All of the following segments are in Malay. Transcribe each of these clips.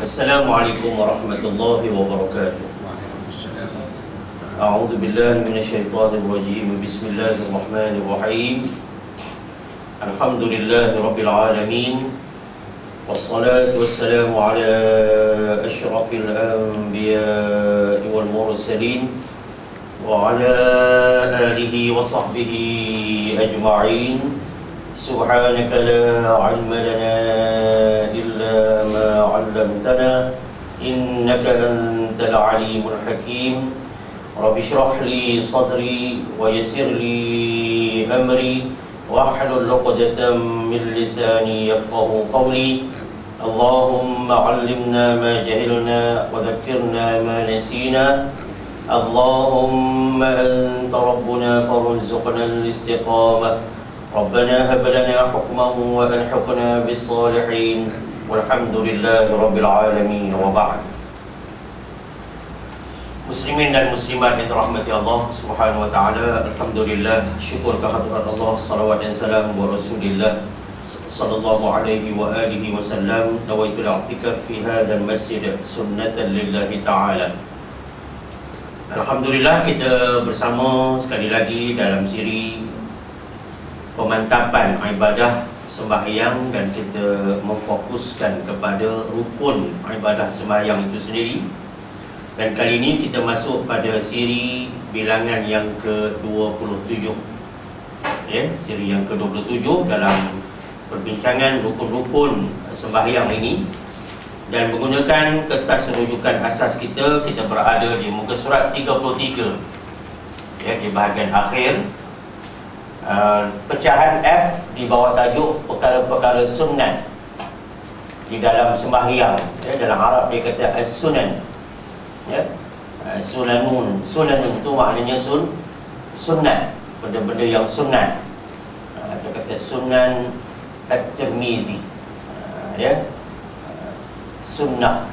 Assalamualaikum warahmatullahi wabarakatuh. A'udzu billahi minasyaitonir rajim. Bismillahirrahmanirrahim. Alhamdulillahi rabbil alamin. Wassalatu wassalamu ala asyrafil anbiya'i wal mursalin wa ala alihi wa sahbihi ajma'in. Subhanaka la ilma lana illa ma 'allamtana innaka antal alimul hakim. Rabbi shrah li sadri wa yassir li amri wahlul 'uqdatam min lisani yafqahu qawli. Allahumma 'allimna ma jahilna wa dhakkirna ma nasina. Allahumma anta rabbuna farzuqna al-istiqamah. Rabbana hab lana hukman wa alhiqna bis salihin. Walhamdulillahi rabbil alamin wa ba'd. Muslimin dan muslimat yang dirahmati Allah Subhanahu wa taala, alhamdulillah, syukur kehadirat Allah, salawat dan salam wa Rasulillah sallallahu alaihi wa alihi wasallam. Nawaitul i'tikaf fi hadzal masjid sunnatan lillahi taala. Alhamdulillah, kita bersama sekali lagi dalam siri pemantapan ibadah sembahyang, dan kita memfokuskan kepada rukun ibadah sembahyang itu sendiri. Dan kali ini kita masuk pada siri bilangan yang ke-27, ya, siri yang ke-27 dalam perbincangan rukun-rukun sembahyang ini. Dan menggunakan kertas rujukan asas kita berada di muka surat 33, ya, di bahagian akhir. Pecahan F di bawah tajuk perkara-perkara sunnat di dalam sembahyang, ya, dalam Arab dia kata as-sunan, ya, sunanun itu maknanya sunnat, benda-benda yang sunnat. Dia kata sunan at-Tirmizi, ya, sunnah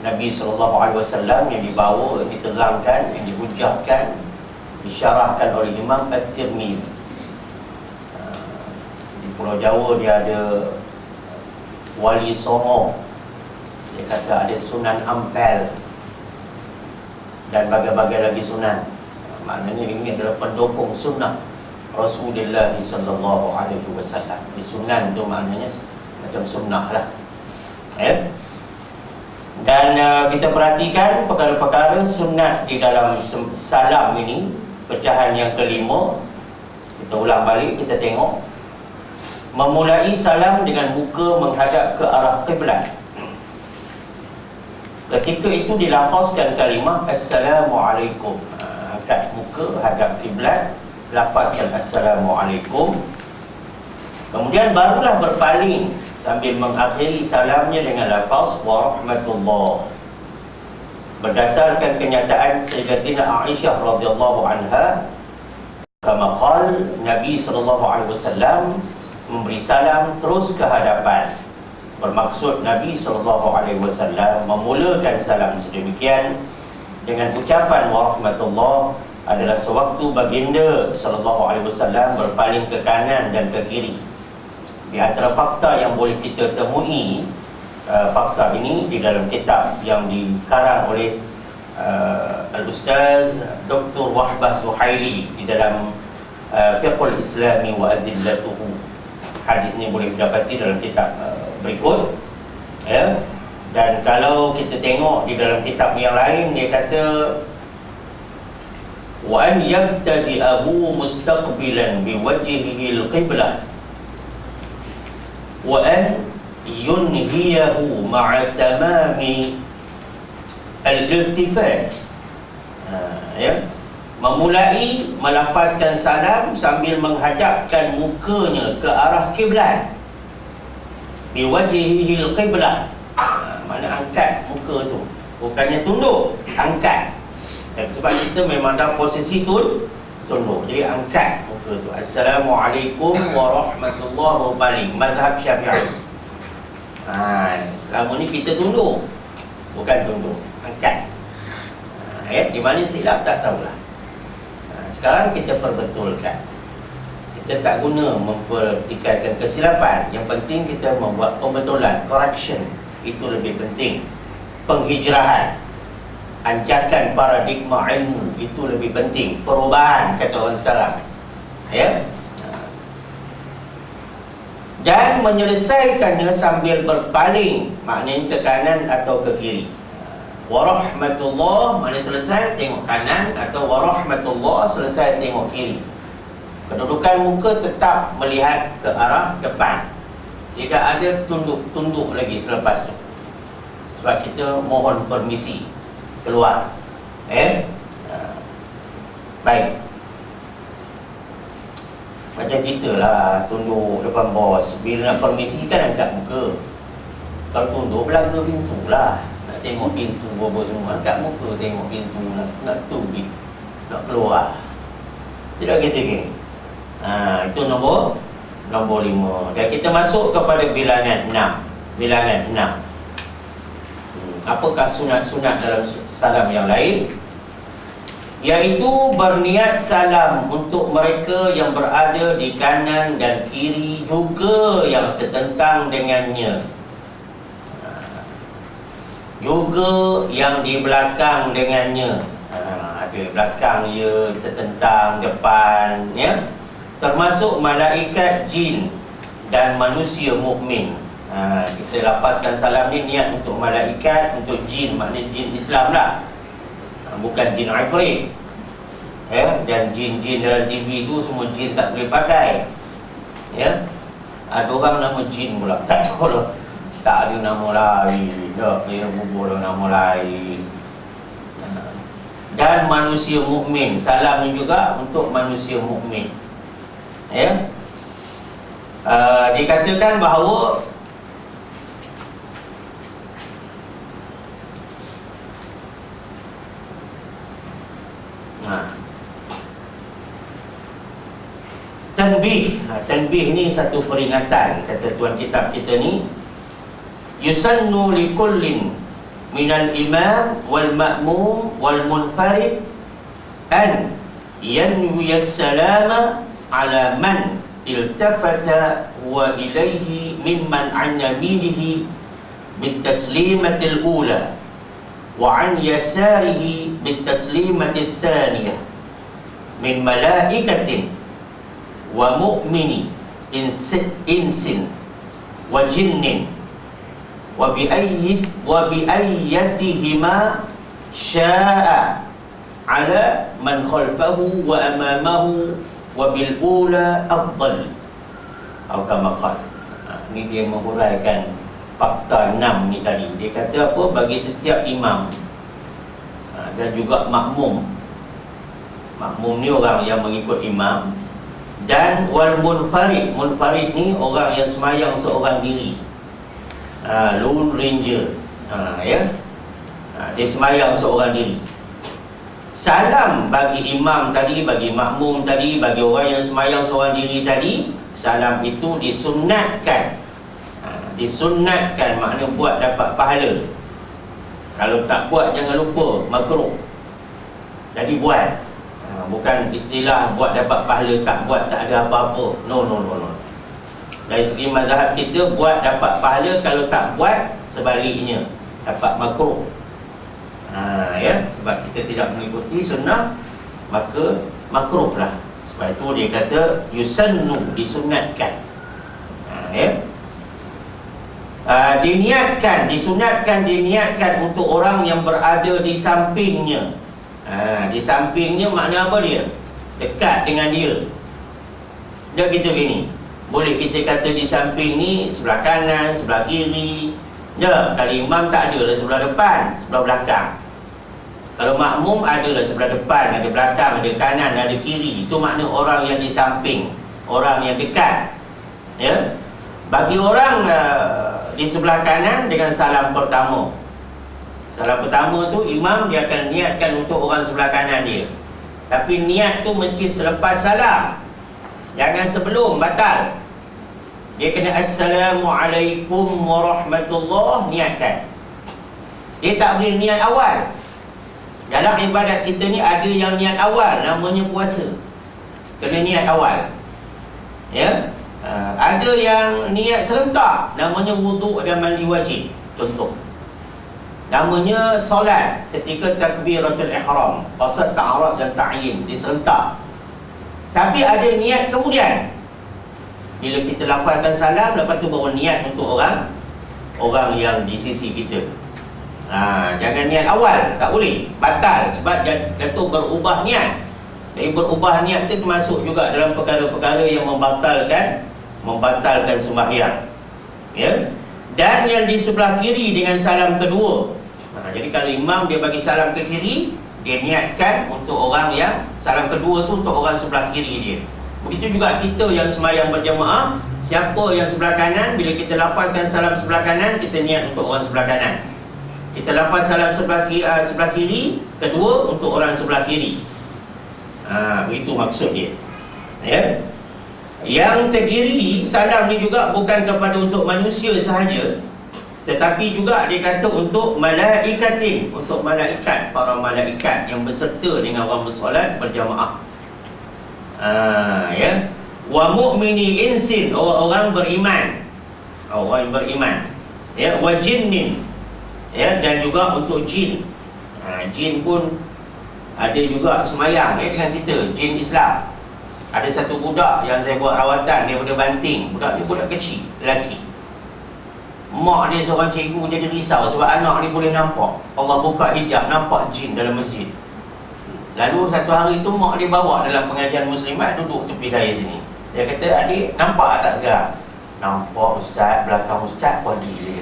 Nabi SAW yang dibawa, yang diterangkan, yang dihujahkan, disyarahkan oleh Imam at-Tirmizi. Pulau Jawa dia ada Wali Songo, dia kata ada Sunan Ampel, dan bagai-bagai lagi sunan. Maknanya ini adalah pendukung sunnah Rasulullah sallallahu alaihi wasallam. Di sunan tu maknanya macam sunnah lah, ya. Dan kita perhatikan perkara-perkara sunat di dalam salam ini, pecahan yang kelima. Kita ulang balik, kita tengok. Memulai salam dengan muka menghadap ke arah qiblat. Ketika itu dilafazkan kalimah Assalamualaikum. Angkat muka hadap qiblat, lafazkan Assalamualaikum. Kemudian barulah berpaling sambil mengakhiri salamnya dengan lafaz Warahmatullah. Berdasarkan kenyataan Sayyidatina Aisyah radhiyallahu anha, kama qala Nabi sallallahu alaihi wasallam memberi salam terus ke hadapan. Bermaksud Nabi SAW memulakan salam sedemikian dengan ucapan warahmatullah adalah sewaktu baginda SAW berpaling ke kanan dan ke kiri. Di antara fakta yang boleh kita temui, fakta ini di dalam kitab yang dikarang oleh Al-Ustaz Dr. Wahbah Zuhaili di dalam Fiqhul Islami wa Adillatuhu. Hadis ini boleh didapati dalam kitab berikut, ya. Dan kalau kita tengok di dalam kitab yang lain, dia kata wa an yabtadi'ahu mustaqbilan biwajhihi al-qiblah wa an yunhiyahu ma'a tamami al-iltifat, ya. Memulai melafazkan salam sambil menghadapkan mukanya ke arah kiblat. Biwajhihil qiblah, mana angkat muka tu, bukannya tunduk, angkat. Dan sebab kita memang dalam posisi tunduk, jadi angkat muka tu. Assalamualaikum warahmatullahi wabarakatuh. Mazhab Syafi'i. Selama ni kita tunduk, bukan tunduk, angkat. Di mana silap tak tahulah. Sekarang kita perbetulkan. Kita tak guna mempertikaikan kesilapan. Yang penting kita membuat pembetulan, correction. itu lebih penting. Penghijrahan, anjakan paradigma ilmu itu lebih penting. Perubahan, kata orang sekarang, ya. Dan menyelesaikannya sambil berpaling, maknanya ke kanan atau ke kiri. Warahmatullah, maknanya selesai tengok kanan, atau warahmatullah, selesai tengok kiri. Kedudukan muka tetap melihat ke arah depan, tidak ada tunduk-tunduk lagi selepas tu. Sebab kita mohon permisi keluar. Baik. Macam kita lah, tunduk depan bos. Bila nak permisi kan angkat muka. Kalau tunduk, belakang pintu lah. Nak tengok pintu apa semua, angkat muka tengok pintu. Nak tunduk, nak keluar. Tidak gitu ke? Itu nombor 5. Dan kita masuk kepada bilangan 6. Bilangan 6. Apakah sunat-sunat dalam salam yang lain? Iaitu berniat salam untuk mereka yang berada di kanan dan kiri, juga yang setentang dengannya, juga yang di belakang dengannya. Ada belakang dia, setentang, depan, ya. Termasuk malaikat, jin dan manusia mukmin. Kita lafazkan salam ni niat untuk malaikat, untuk jin, maknanya jin Islam lah, bukan jin Ifrit. Dan jin-jin dalam TV tu semua jin tak boleh pakai. Ya. Ada orang nama jin pula, tak tahu lah. Tak ada nama lain. Tak kira bubur nama lain. Dan manusia mukmin, salam ni juga untuk manusia mukmin. Ya. Dikatakan bahawa tanbih ni satu peringatan, kata tuan kitab kita ni. Yusannu likullin minal imam wal ma'mum wal munfarid an yanwi as-salama ala man iltafata wa ilayhi mimman an yaminihi bitaslimatil ula wa an yasarihi bitaslimatil thaniyah min malaikatin wa mu'mini insin wa jinnin wa biayyatihima sya'a ala man khalfahu wa amamahu wa bil ula afdal atau kama qala. Ni dia menghuraikan fakta 6 ni tadi. Dia kata apa? Bagi setiap imam dan juga makmum. Makmum ni orang yang mengikut imam. Dan wal munfarid. Munfarid ni orang yang semayang seorang diri, lone ranger, ya. Dia semayang seorang diri. Salam bagi imam tadi, bagi makmum tadi, bagi orang yang semayang seorang diri tadi, salam itu disunatkan. Disunatkan makna buat dapat pahala. Kalau tak buat jangan lupa, makruh. Jadi buat. Bukan istilah buat dapat pahala, tak buat tak ada apa-apa. No. Dari segi mazhab kita, buat dapat pahala, kalau tak buat sebaliknya dapat makruh. Ya, sebab kita tidak mengikuti sunnah, maka makruh lah. Sebab itu dia kata yusannu, disunatkan. Ya. Diniatkan untuk orang yang berada di sampingnya. Di sampingnya makna apa dia? Dekat dengan dia. Dia gitu gini. Boleh kita kata di samping ni sebelah kanan, sebelah kiri. Ya, kalau imam tak ada lah sebelah depan, sebelah belakang. Kalau makmum ada lah sebelah depan, ada belakang, ada kanan, ada kiri. Itu makna orang yang di samping, orang yang dekat. Ya. Bagi orang di sebelah kanan dengan salam pertama. Salam pertama tu imam dia akan niatkan untuk orang sebelah kanan dia. Tapi niat tu mesti selepas salam, jangan sebelum, batal. Dia kena Assalamualaikum warahmatullahi, niatkan. Dia tak boleh niat awal. Dalam ibadat kita ni ada yang niat awal, namanya puasa, kena niat awal. Ya. Ada yang niat serentak, namanya wuduk dan mandi wajib. Contoh, namanya solat ketika takbiratul ihram, qasad, ta'arad dan ta'yin diserentak. Tapi ada niat kemudian. Bila kita lafazkan salam, lepas tu baru niat untuk orang yang di sisi kita. Jangan niat awal, tak boleh, batal. Sebab jatuh berubah niat. Jadi berubah niat itu termasuk juga dalam perkara-perkara yang membatalkan sembahyang. Ya. Dan yang di sebelah kiri dengan salam kedua. Jadi kalau imam dia bagi salam ke kiri, dia niatkan untuk orang yang salam kedua tu untuk orang sebelah kiri dia. Begitu juga kita yang sembahyang berjamaah, siapa yang sebelah kanan, bila kita lafazkan salam sebelah kanan, kita niat untuk orang sebelah kanan. Kita lafaz salam sebelah kiri, kedua untuk orang sebelah kiri. Begitu maksud dia. Ya. Yang terdiri salam ni juga bukan kepada untuk manusia sahaja, tetapi juga dia kata untuk malaikatin, untuk malaikat, para malaikat yang berserta dengan orang bersolat berjamaah. Ya. Wa mu'mini insin, orang beriman, orang yang beriman. Ya, wa jinnin, ya, dan juga untuk jin. Jin pun ada juga semayang dengan kita, jin Islam. Ada satu budak yang saya buat rawatan daripada Banting. Budak ni budak kecil, lelaki. Mak dia seorang cikgu jadi risau sebab anak ni boleh nampak, Allah buka hijab, nampak jin dalam masjid. Lalu satu hari tu mak dia bawa dalam pengajian muslimat, duduk tepi saya sini. Dia kata, adik nampak tak sekarang? Nampak ustaz, belakang ustaz pun dia.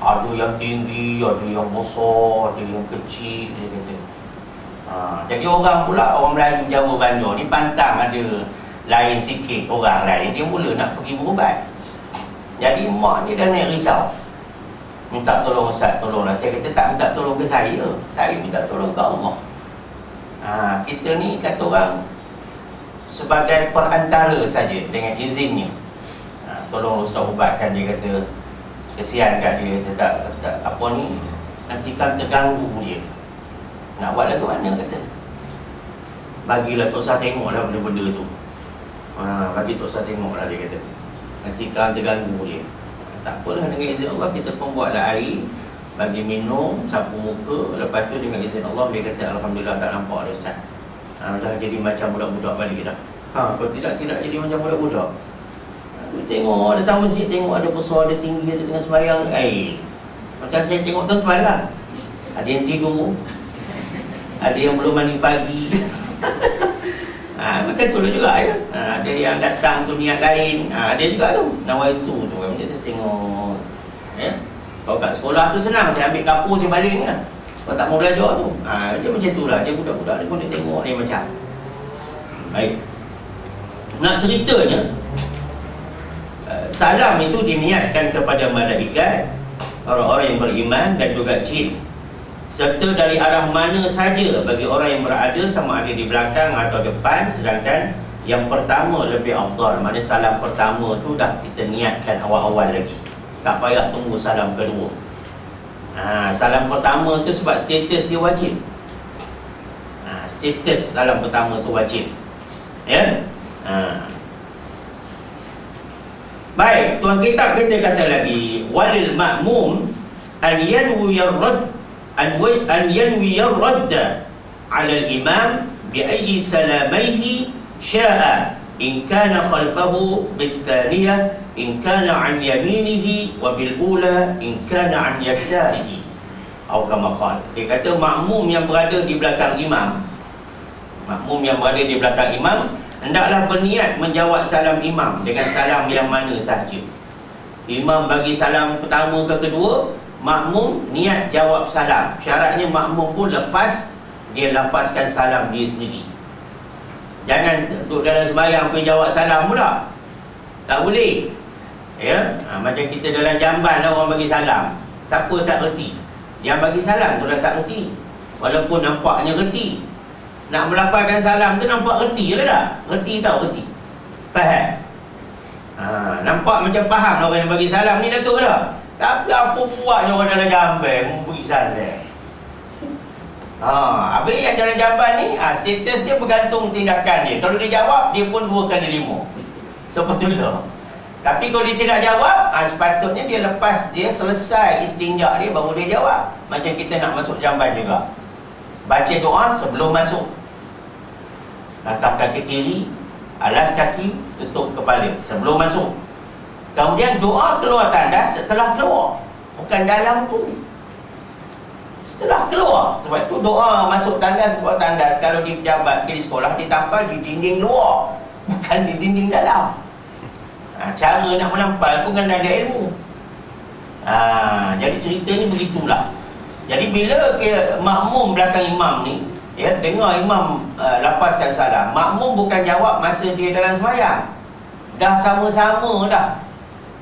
Ada yang tinggi, ada yang besar, ada yang kecil, dia kata. Jadi orang pula, orang Melayu Jawa Bandar ni pantang ada lain sikit orang lain, dia mula nak pergi berubat. Jadi mak ni dah naik risau, minta tolong ustaz, tolonglah. Saya kata tak minta tolong ke saya minta tolong ke Allah. Kita ni kata orang sebagai perantara saja dengan izinnya. Tolong ustaz ubatkan, dia kata kesian kat dia, tak apa ni, nanti kan terganggu dia. Nak buat lagu mana kata? Bagilah Tok Sah tengoklah benda-benda tu. Bagi Tok Sah tengoklah, dia kata. Nanti kan terganggu dia. Tak apalah, dengan izin Allah kita pun buatlah air, bagi minum, sapu muka. Lepas tu dengan izin Allah dia kata alhamdulillah tak nampak dah ustaz. Dah jadi macam budak-budak balik dah. Kalau tidak jadi macam budak-budak. Tengok datang masjid, tengok ada besar, ada tinggi, ada tengah sembahyang. Macam saya tengok tuan-tuan lah. Ada yang tidur, ada yang belum mandi pagi. Macam tu juga ya. Ada yang datang tu niat lain. Ada juga tu nawaitu tu kan, kita tengok ya. Kalau kat sekolah tu senang, saya ambil kapur saya balik kan. Kalau tak mau belajar tu, dia macam tu lah. Dia budak-budak dia pun dia tengok dia macam. Baik. Nak ceritanya, salam itu diniatkan kepada malaikat, orang-orang yang beriman dan juga jin, serta dari arah mana saja bagi orang yang berada, sama ada di belakang atau depan. Sedangkan yang pertama lebih afdal, mana salam pertama tu dah kita niatkan awal-awal lagi, tak payah tunggu salam kedua. Salam pertama tu sebab status dia wajib. Status salam pertama tu wajib. Ya. Baik, tuan kitab kita kata lagi, walil ma'mum an yanwi ar-radd an yanwi ar-radd 'ala al-imam bi ayyi salamaihi sya'a, in kana khalfahu bil-thaniyah, in kana 'an yaminihi, wa bil-ula in kana 'an yasarihi, atau kama qala. Dia kata makmum yang berada di belakang imam, makmum yang berada di belakang imam hendaklah berniat menjawab salam imam dengan salam yang mana sahaja. Imam bagi salam pertama ke kedua, makmum niat jawab salam. Syaratnya makmum pun lepas dia lafazkan salam dia sendiri. Jangan duduk dalam sembahyang pergi jawab salam pula, tak boleh. Ya, macam kita dalam jamban lah, orang bagi salam, siapa tak reti? Yang bagi salam tu dah tak reti, walaupun nampaknya reti. Nak melafazkan salam tu nampak reti lah dah. Reti tau, reti, faham? Nampak macam faham lah orang yang bagi salam ni, Datuk dah. Tapi apa buatnya orang dalam jamban bagi salam? Habis yang dalam jamban ni, status dia bergantung tindakan dia. Kalau dia jawab, dia pun 2 kali 5. Sepatutnya. Tapi kalau dia tidak jawab, sepatutnya dia lepas dia selesai istinja dia baru dia jawab. Macam kita nak masuk jamban juga. Baca doa sebelum masuk. Langkah kaki kiri, alas kaki, tutup kepala sebelum masuk. Kemudian doa keluar tandas setelah keluar, bukan dalam tu. Setelah keluar. Sebab tu doa masuk tandas, keluar tandas. Kalau di pejabat di sekolah ditampal di dinding luar, bukan di dinding dalam. Cara nak menampal pun kan ada ilmu. Jadi cerita ni begitulah. Jadi bila makmum belakang imam ni, ya, dengar imam lafazkan salam, makmum bukan jawab masa dia dalam sembahyang. Dah sama-sama dah.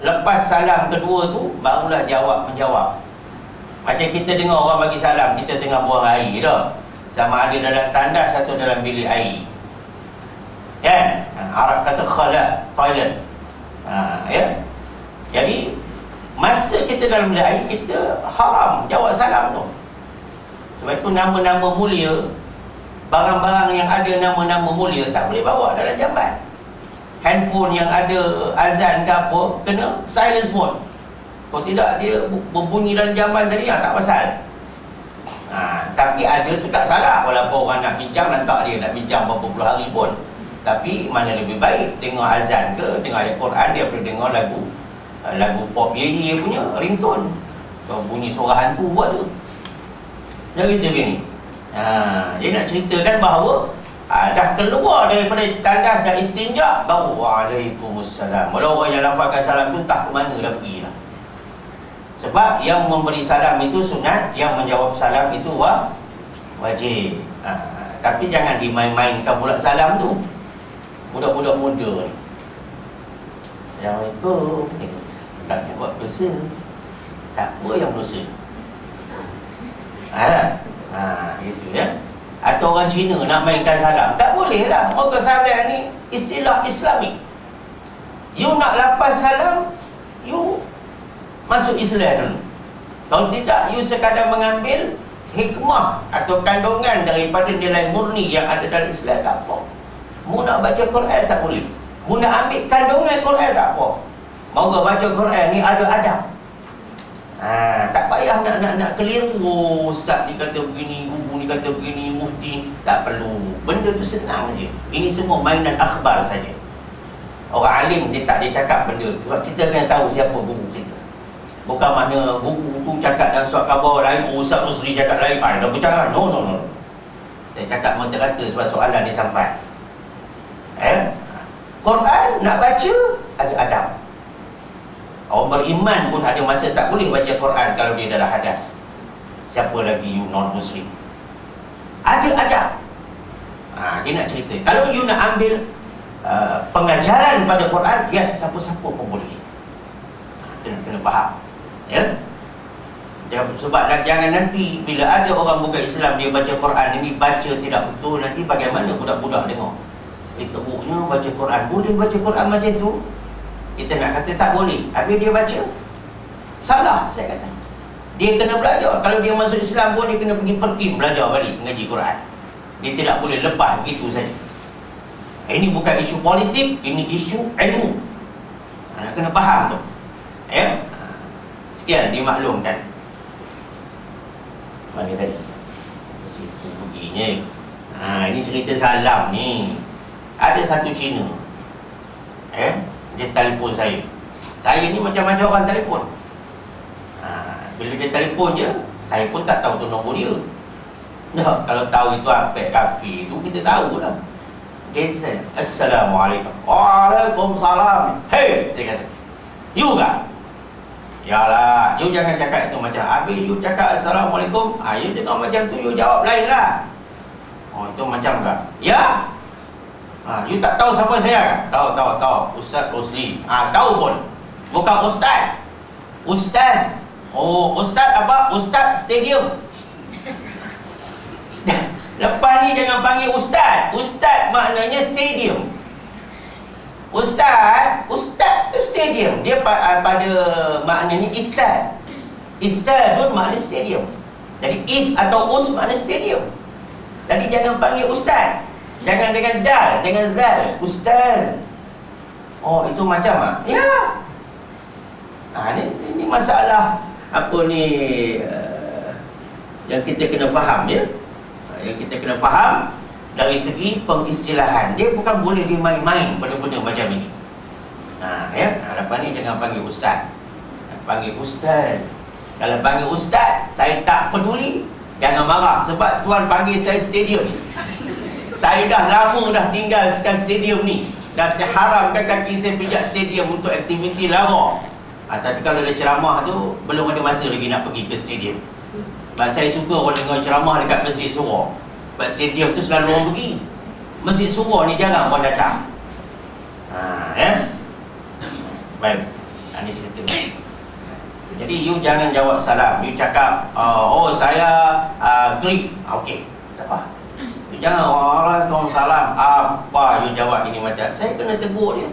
Lepas salam kedua tu barulah menjawab. Macam kita dengar orang bagi salam, kita tengah buang air dah. Sama ada dalam tandas atau dalam bilik air. Kan? Arab kata khala, toilet. Ya. Jadi masa kita dalam bilik air, kita haram jawab salam tu. Sebab itu nama-nama mulia, barang-barang yang ada nama-nama mulia tak boleh bawa dalam jamban. Handphone yang ada azan ke apa, kena silence mode. Kalau tidak dia berbunyi dalam jamban tadi, tak pasal. Tapi ada tu tak salah. Walaupun orang nak bincang, lantak dia nak bincang berapa puluh hari pun. Tapi mana lebih baik, dengar azan ke, dengar ayat Quran, dia boleh dengar lagu pop ye punya ringtone. Atau bunyi suara hantu buat tu. Jadi macam ni. Dia nak ceritakan bahawa dah keluar daripada tandas dan istinja, baru waalaikumsalam. Walau orang yang lafazkan salam tu tak ke mana dah pergi lah. Sebab yang memberi salam itu sunat, yang menjawab salam itu wajib. Tapi jangan dimain-mainkan pula salam tu. Budak-budak muda ni, Assalamualaikum, tak buat dosa. Siapa yang dosa? Gitu ya. Atau orang Cina nak mainkan salam, tak boleh lah. Orang salam ni istilah Islami. You nak lapan salam, you masuk Islam dulu. Kalau tidak, you sekadar mengambil hikmah atau kandungan daripada nilai murni yang ada dalam Islam, tak apa. Mu nak baca Quran tak boleh. Mu nak ambil kandungan Quran tak apa. Moga baca Quran ni ada adab. Tak payah nak keliru. Ustaz ni kata begini, guru ni kata begini, mufti. Tak perlu. Benda tu senang je. Ini semua mainan akhbar saja. Orang alim dia tak dia cakap benda. Sebab kita kena tahu siapa guru kita. Bukan mana guru tu cakap dalam surat khabar lain, Ustaz Rusli cakap lain, dah bercakap. No. Dia cakap merata-rata sebab soalan dia sampai. Quran nak baca ada adab. Orang beriman pun ada masa tak boleh baca Quran kalau dia dalam hadas. Siapa lagi you non-Muslim? Ada adab. Dia nak cerita. Kalau you nak ambil pengajaran pada Quran, yes, siapa-siapa pun boleh. Kena faham. Ya? Sebab jangan nanti bila ada orang bukan Islam dia baca Quran ini baca tidak betul, nanti bagaimana budak-budak dengar? Teruknya baca Quran. Boleh baca Quran macam tu? Kita nak kata tak boleh. Habis dia baca, salah saya kata. Dia kena belajar. Kalau dia masuk Islam pun dia kena pergi perkim belajar balik mengaji Quran. Dia tidak boleh lepas begitu saja. Ini bukan isu politik, ini isu ilmu. Nak kena faham tu. Ya? Sekian dimaklumkan. Mana tadi? Situ perginya. Ini cerita salam ni. Ada satu Cina, dia telefon saya. Saya ni macam-macam orang telefon. Bila dia telefon je, saya pun tak tahu tu nombor dia. Kalau tahu itu apek kafir tu kita tahu lah. Dia kata, Assalamualaikum. Waalaikumsalam. Hey, saya kata, you kan? Yalah, you jangan cakap itu macam. Habis you cakap Assalamualaikum, you dengar macam tu, you jawab lain lah. Itu macam tak? Ya? You tak tahu siapa saya kan? Tahu. Ustaz Rusli. Tahu pun. Bukan Ustaz. Ustaz. Ustaz apa? Ustaz Stadium. Lepas ni jangan panggil Ustaz. Ustaz maknanya stadium. Ustaz tu stadium. Dia pada maknanya istad. Istadun makna stadium. Jadi is atau us makna stadium. Jadi jangan panggil Ustaz. Jangan dengan dal, dengan zal. Ustaz. Oh, itu macam ya. Ini masalah apa ni yang kita kena faham ya. Yang kita kena faham dari segi pengistilahan. Dia bukan boleh dimain-main benda-benda macam ini. Ya, hadapan ni jangan panggil ustaz. Panggil ustaz. Kalau panggil ustaz, saya tak peduli. Jangan marah sebab tuan panggil saya stadium. Saya dah lama dah tinggal sekat stadium ni. Dah saya haramkan kaki saya pijak stadium untuk aktiviti lara. Tapi kalau ada ceramah tu, belum ada masa lagi nak pergi ke stadium. Sebab saya suka orang dengar ceramah dekat Masjid Surah. Sebab stadium tu selalu orang pergi. Masjid Surah ni jarang orang datang. Ya. Baik. Ini cerita. Jadi you jangan jawab salam. You cakap, oh saya grief. Okey. Tak apa. You jangan Waalaikumsalam. Apa you jawab ini macam. Saya kena tegur dia.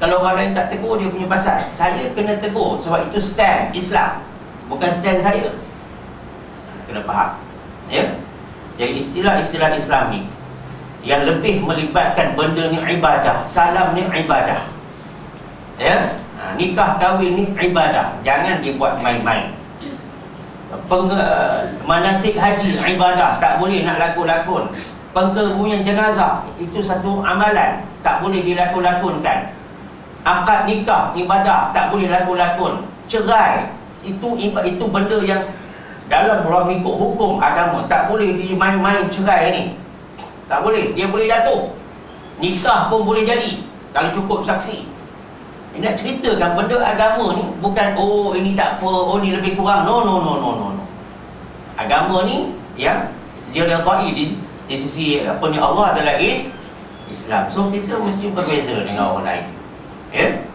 Kalau orang lain tak tegur, dia punya pasal. Saya kena tegur sebab itu stand Islam, bukan stand saya. Kena faham ya. Jadi istilah-istilah Islam ni yang lebih melibatkan benda ni ibadah. Salam ni ibadah ya. Nikah kahwin ni ibadah. Jangan dibuat main-main. Manasik haji ibadah, tak boleh nak lakon-lakon. Pengkebumian jenazah itu satu amalan, tak boleh dilakon-lakonkan. Akad nikah ibadah, tak boleh lakon-lakon. Cerai itu benda yang dalam ruang ikut hukum agama tak boleh dimain-main. Cerai ni tak boleh, dia boleh jatuh. Nikah pun boleh jadi kalau cukup saksi. Nak ceritakan benda agama ni bukan oh ini tak apa, oh ni lebih kurang. No. Agama ni ya, dia redai di sisi apa ni Allah adalah Islam. So kita mesti berbeza dengan orang lain. Ya.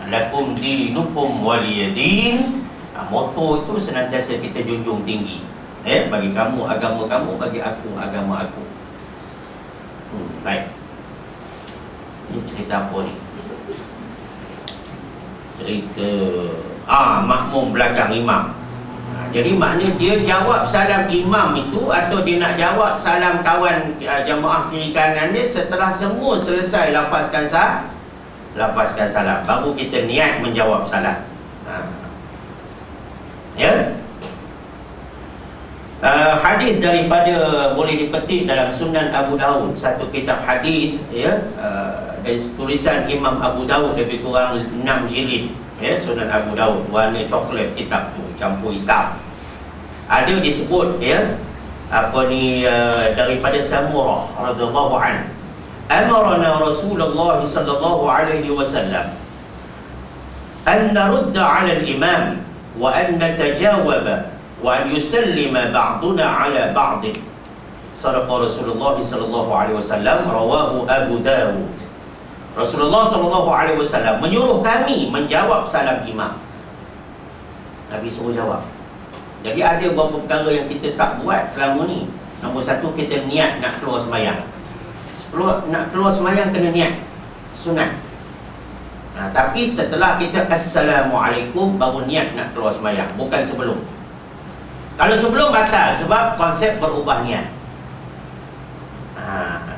Lakum dinukum waliyadin. Moto itu senantiasa kita junjung tinggi. Ya, bagi kamu agama kamu, bagi aku agama aku. Baik. Ini cerita apa ni? Cerita makmum belakang imam. Jadi maknanya dia jawab salam imam itu, atau dia nak jawab salam kawan jemaah kiri kanan dia setelah semua selesai lafazkan salam, baru kita niat menjawab salam. Ya. Hadis daripada boleh dipetik dalam Sunan Abu Daud, satu kitab hadis ya, dari tulisan Imam Abu Daud, lebih kurang 6 jilid ya. Sunan Abu Daud, warna coklat kitab tu, campur hitam. Ada disebut ya, apa ni daripada Samurah radhiyallahu an, amarna Rasulullah sallallahu alaihi wasallam an narudda 'ala al-imam wa an natajawaba wa an yusallima ba'duna 'ala ba'd. Sadaqa Rasulullah sallallahu alaihi wasallam, rawahu Abu Dawud. Rasulullah sallallahu alaihi wasallam menyuruh kami menjawab salam imam. Nabi suruh jawab. Jadi ada beberapa perkara yang kita tak buat selama ni. Nombor satu, kita niat nak keluar sembahyang. Nak keluar sembahyang kena niat, sunat. Tapi setelah kita Assalamualaikum baru niat nak keluar sembahyang, bukan sebelum. Kalau sebelum batal sebab konsep berubah niat.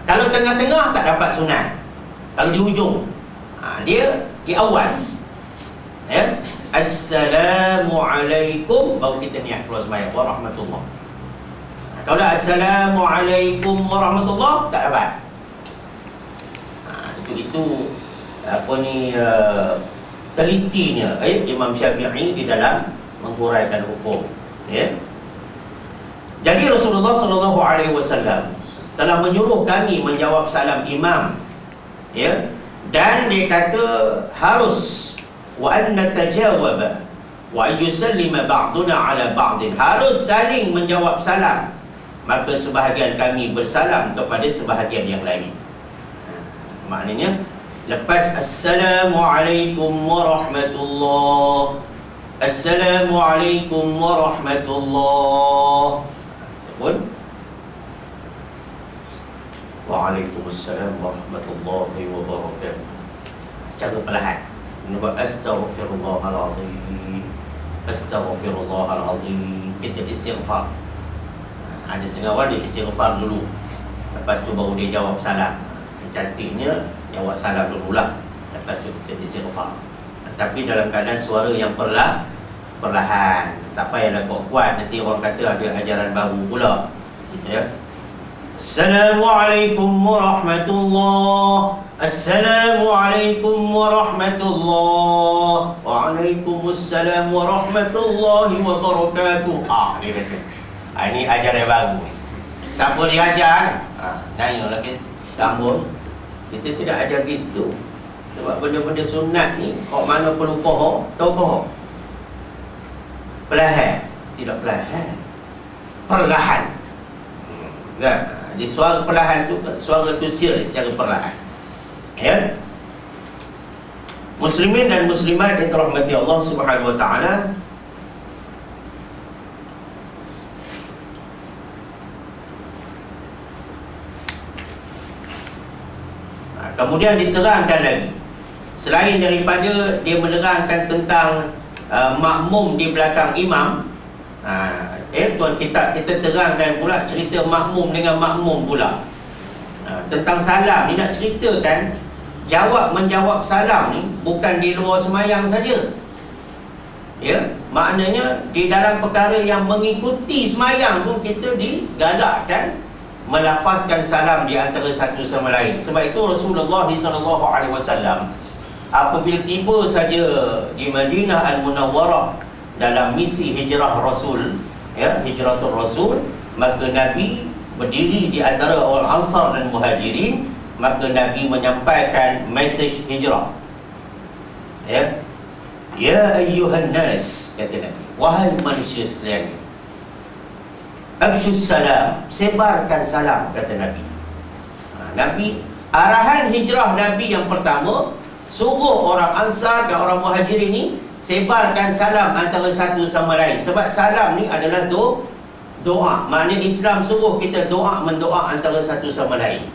Kalau tengah-tengah tak dapat sunat. Kalau di ujung, dia di awal ya, Assalamualaikum baru kita niat keluar sembahyang, warahmatullah. Kalau dah Assalamualaikum warahmatullah tak dapat. Itu apa ni telitinya Imam Syafi'i di dalam menghuraikan hukum ya. Jadi Rasulullah sallallahu alaihi wasallam telah menyuruh kami menjawab salam imam ya, dan dia kata harus wa an natajawaba wa yusallima ba'duna ala ba'din, harus saling menjawab salam, maka sebahagian kami bersalam kepada sebahagian yang lain. Maknanya lepas Assalamualaikum warahmatullah, Assalamualaikum warahmatullah, pun Waalaikumsalam warahmatullahi wabarakatuh. Cara perlahan. Nampak astaghfirullahalazim, astaghfirullahalazim. Kita istighfar. Ada setengah orang dia istighfar dulu, lepas tu baru dia jawab salam. Cantiknya jawab salam dululah, lepas tu kita istighfar. Tapi dalam keadaan suara yang perlahan. Tak payahlah kuat-kuat, nanti orang kata ada ajaran baru pula. Ya. Assalamualaikum warahmatullahi. Assalamualaikum warahmatullahi. Waalaikumsalam warahmatullahi wabarakatuh. Dia kata. Ini ajaran baru. Siapa dia ajar? Nanya lagi. Sambung. Kita tidak ajar gitu. Sebab benda-benda sunat ni, kau mana perlu pohon, tahu pohon? Perlahan. Tidak perlahan. Perlahan. Kan? Jadi suara perlahan tu, suara tu sil secara perlahan. Ya. Muslimin dan muslimat yang dirahmati Allah Subhanahu wa taala, kemudian diterangkan lagi, selain daripada dia menerangkan tentang makmum di belakang imam, tuan kita terangkan pula cerita makmum dengan makmum pula. Tentang salam ni nak ceritakan, menjawab salam ni bukan di luar semayang saja. Ya, maknanya di dalam perkara yang mengikuti semayang pun kita digalakkan melafazkan salam di antara satu sama lain. Sebab itu Rasulullah SAW apabila tiba saja di Madinah Al-Munawwarah dalam misi hijrah Rasul, ya, hijratul Rasul, maka Nabi berdiri di antara orang Ansar dan Muhajirin, maka Nabi menyampaikan mesej hijrah. Ya, ya ayyuhan nas, kata Nabi, wahai manusia sekalian, afshus salam, sebarkan salam, kata Nabi. Nabi, arahan hijrah Nabi yang pertama, suruh orang Ansar dan orang Muhajirin ni sebarkan salam antara satu sama lain. Sebab salam ni adalah doa. Maknanya Islam suruh kita mendoa antara satu sama lain.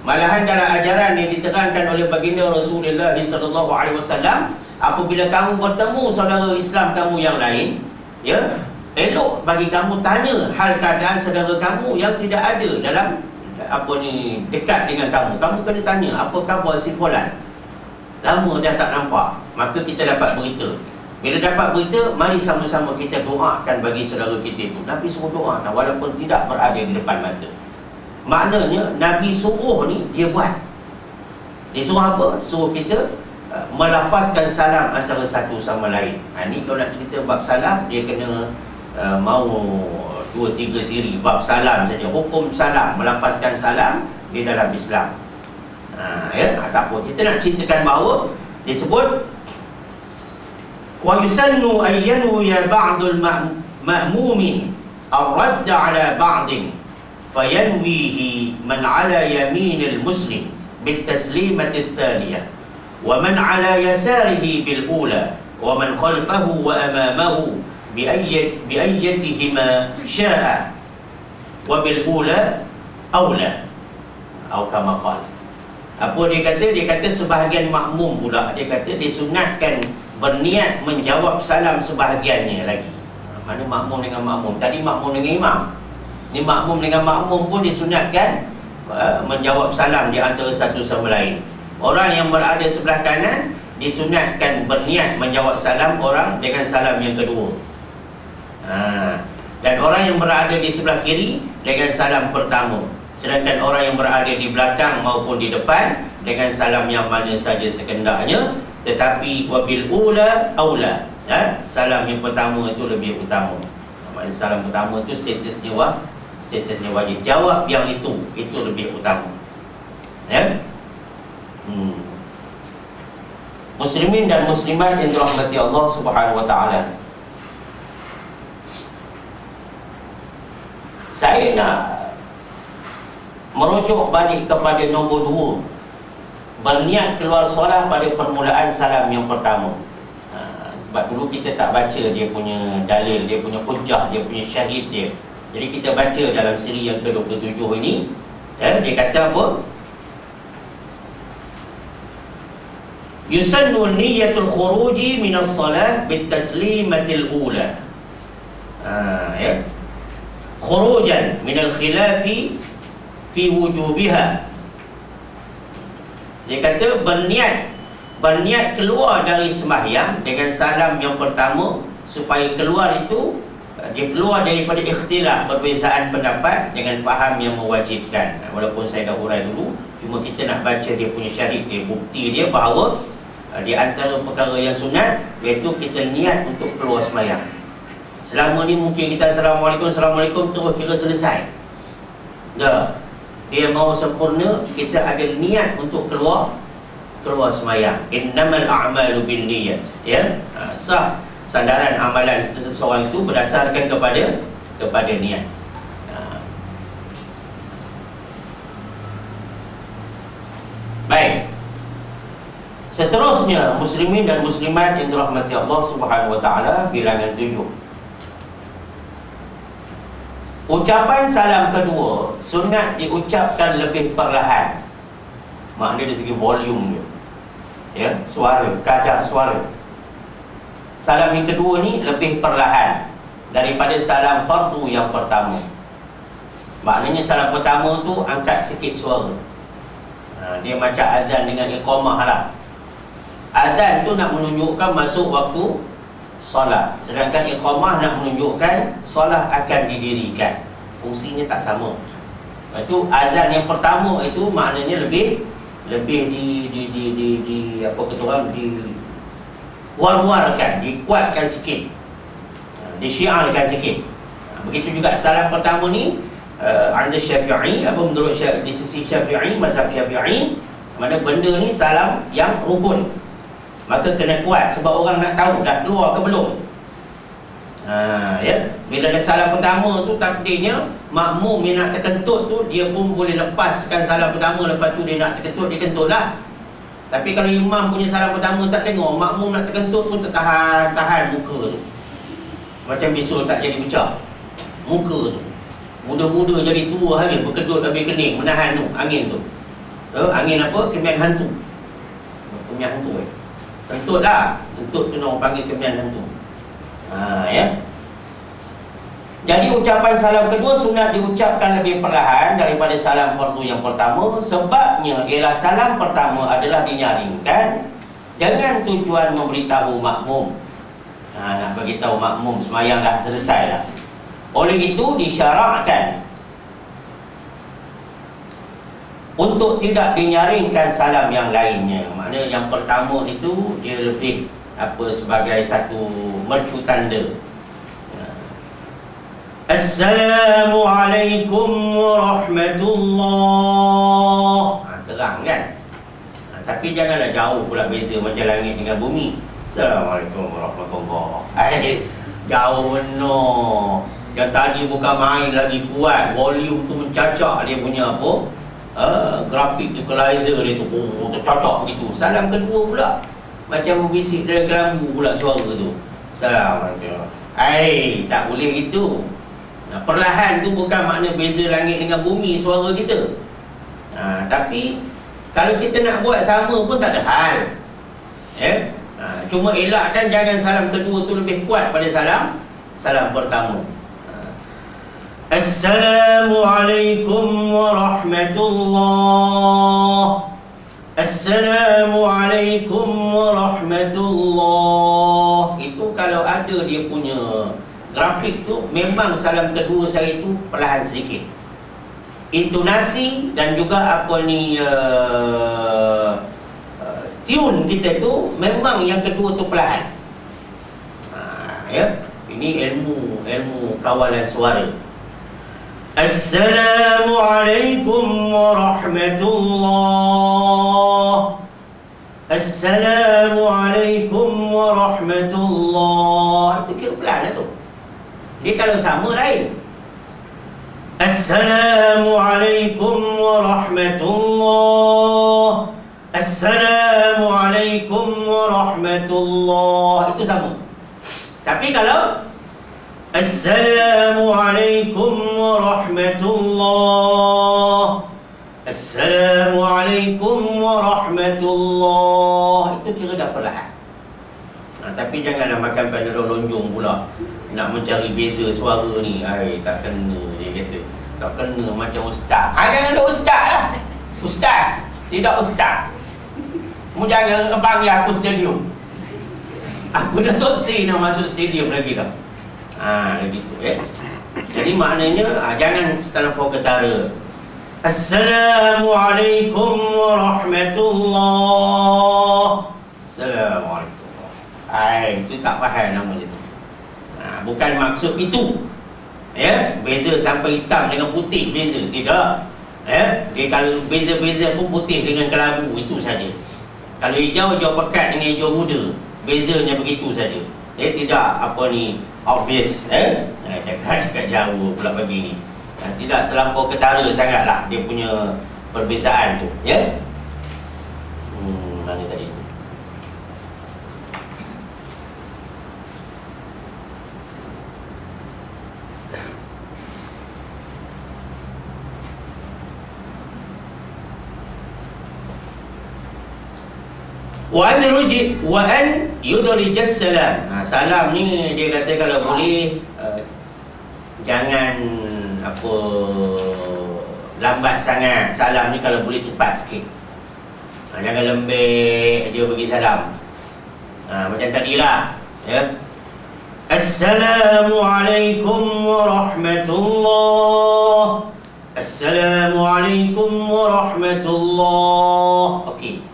Malahan dalam ajaran yang diterangkan oleh baginda Rasulullah SAW, apabila kamu bertemu saudara Islam kamu yang lain, ya, elok bagi kamu tanya hal keadaan saudara kamu yang tidak ada dalam dekat dengan kamu. Kamu kena tanya, apa khabar si fulan? Lama dah tak nampak. Maka kita dapat berita. Bila dapat berita, mari sama-sama kita doakan bagi saudara kita itu. Nabi suruh doakan walaupun tidak berada di depan mata. Maknanya Nabi suruh ni dia buat. Dia suruh apa? Suruh kita melafazkan salam antara satu sama lain. Ni kalau nak cerita bab salam, dia kena mau 2-3 siri bab salam saja. Hukum salam, melafazkan salam di dalam Islam. Tak apa. Kita nak ceritakan bahawa disebut wa yusannu an yanwiya ba'dul ma'mumin ar-radd 'ala ba'din fayanwihi man 'ala yaminil muslim bitaslimati ats-thaniyah wa man 'ala yasarihi bil ula wa man khalfahu wa amamahu bi ayyatihima syaa wa bil ula aula atau kama qala. Apa dia kata? Dia kata sebahagian makmum pula, dia kata disunatkan berniat menjawab salam sebahagiannya lagi. Mana makmum dengan makmum? Tadi makmum dengan imam. Ni makmum dengan makmum pun disunatkan menjawab salam di antara satu sama lain. Orang yang berada sebelah kanan disunatkan berniat menjawab salam orang dengan salam yang kedua. Dan orang yang berada di sebelah kiri dengan salam pertama. Sedangkan orang yang berada di belakang maupun di depan dengan salam yang mana saja sekendaknya. Tetapi wabil ula aula, ya? Salam yang pertama itu lebih utama. Maksudnya salam pertama itu statusnya wajib. Jawab yang itu lebih utama. Ya? Muslimin dan muslimat yang dirahmati Allah Subhanahu wa taala. Saya nak merujuk balik kepada nombor 2, berniat keluar solat pada permulaan salam yang pertama. Sebab dulu kita tak baca dia punya dalil, dia punya hujjah, dia punya syahid dia. Jadi kita baca dalam siri yang ke-27 ini, dia kata apa? Yusannu niyatul khuruji minas salah bitaslimatil ula. Ya. Khurujan minal khilafi fi wujubiha. Dia kata berniat berniat keluar dari sembahyang dengan salam yang pertama, supaya keluar itu dia keluar daripada ikhtilaf, perbezaan pendapat dengan faham yang mewajibkan. Walaupun saya dah urai dulu, cuma kita nak baca dia punya syahid dia, bukti dia bahawa di antara perkara yang sunat iaitu kita niat untuk keluar sembahyang. Selama ni mungkin kita Assalamualaikum terus kira selesai. Dah, dia mau sempurna, kita ada niat untuk keluar sembahyang. Innamal a'malu binniyat, ya. Sah sandaran amalan seseorang itu berdasarkan kepada niat. Baik. Seterusnya, muslimin dan muslimat yang dirahmati Allah Subhanahu wa taala, bilangan 7. Ucapan salam kedua sunat diucapkan lebih perlahan. Maknanya dari segi volume dia, ya, suara, kadar suara. Salam yang kedua ni lebih perlahan daripada salam fardu yang pertama. Maknanya salam pertama tu angkat sikit suara. Dia macam azan dengan iqamah lah. Azan tu nak menunjukkan masuk waktu solat, sedangkan iqamah nak menunjukkan solat akan didirikan. Fungsinya tak sama. Lepas tu azan yang pertama itu maknanya lebih di apa kata orang, di war-warkan, dikuatkan sikit, disyiarkan sikit. Begitu juga salam pertama ni anda Syafi'i, apa menurut di sisi Syafi'i, mazhab Syafi'i, mana benda ni salam yang rukun, maka kena kuat sebab orang nak tahu dah keluar ke belum. Ya, bila ada salam pertama tu takdirnya makmum yang nak terkentut tu dia pun boleh lepaskan salam pertama, lepas tu dia nak terkentut, dia kentut lah. Tapi kalau imam punya salam pertama tak dengar, makmum nak terkentut pun tahan muka tu. Macam bisul tak jadi pecah muka tu. Muda-muda jadi tua hari, berkedut habis kening, menahan tu angin tu. Angin apa? Kemian hantu. Kemian hantu kentut lah. Kentut tu orang panggil kemian hantu. Ya. Jadi ucapan salam kedua sunat diucapkan lebih perlahan daripada salam fardu yang pertama. Sebabnya ialah salam pertama adalah dinyaringkan dengan tujuan memberitahu makmum. Nak beritahu makmum sembahyang dah selesai dah. Oleh itu disyarakkan untuk tidak dinyaringkan salam yang lainnya. Maknanya yang pertama itu dia lebih sebagai satu mercu tanda. Assalamualaikum warahmatullah. Terang kan? Tapi janganlah jauh pula beza macam langit dengan bumi. Assalamualaikum warahmatullah. Jauh benar. Yang tadi bukan main lagi kuat, volume tu mencacak dia punya apa? Grafik equalizer dia tu tercacak begitu. Salam kedua pula macam berbisik dari kelambu pula suara tu. Assalamualaikum. Tak boleh gitu. Perlahan tu bukan makna beza langit dengan bumi suara kita. Tapi kalau kita nak buat sama pun tak ada hal. Cuma elakkan jangan salam kedua tu lebih kuat pada salam pertama. Assalamualaikum warahmatullah. Assalamualaikum warahmatullah. Itu kalau ada dia punya grafik tu, memang salam kedua saya itu perlahan sedikit. Intonasi dan juga tune kita tu memang yang kedua tu perlahan. Ya, ini ilmu kawalan suara. Assalamualaikum warahmatullah. Assalamualaikum warahmatullah. Itu kira pelan lah tu. Dia kalau sama lain. Assalamualaikum warahmatullah. Assalamualaikum warahmatullah. Itu sama. Tapi kalau Assalamualaikum warahmatullah. Assalamualaikum warahmatullah. Itu kira dah perlahan. Tapi janganlah makan panadol lonjong pula nak mencari beza suara ni. Tak kena, dia kata. Tak kena macam ustaz. Jangan ada ustaz lah. Ustaz, tidak ustaz. Mu jangan panggil aku stadium. Aku dah toksi nak masuk stadium lagi dah. Begitu Jadi maknanya jangan terlampau ketara. Assalamualaikum warahmatullahi. Assalamualaikum. Itu tak faham namanya tu. Bukan maksud itu. Beza sampai hitam dengan putih beza, tidak. Dia kalau beza-beza pun putih dengan kelabu, itu saja. Kalau hijau pekat dengan hijau muda, bezanya begitu saja. Dia tidak obvious. Cakap jauh pula bagi ni. Tidak terlampau ketara sangatlah dia punya perbezaan tu. Mana tadi tu? Wa an yudrijas salam. Salam ni dia kata kalau boleh jangan lambat sangat. Salam ni kalau boleh cepat sikit. Jangan lembek dia bagi salam. Macam tadilah, Assalamualaikum warahmatullahi. Assalamualaikum warahmatullahi. Okey.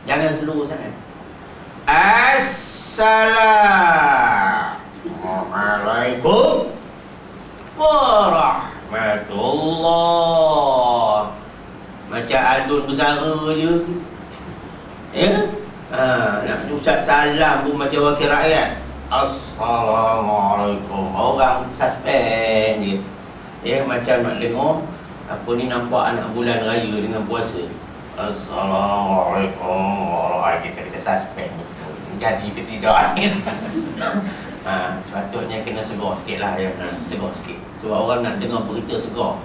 Jangan slow sangat. Assalamualaikum warahmatullahi. Macam adun bersara je. Nak ucap salam pun macam wakil rakyat. Assalamualaikum. Orang suspend je. Macam nak tengok nampak anak bulan raya dengan puasa. Assalamualaikum warahmatullahi. Kita suspend betul. Jadi ke tidak ni? Sepatutnya kena segar sikit lah segar sikit. Sebab orang nak dengar berita segar.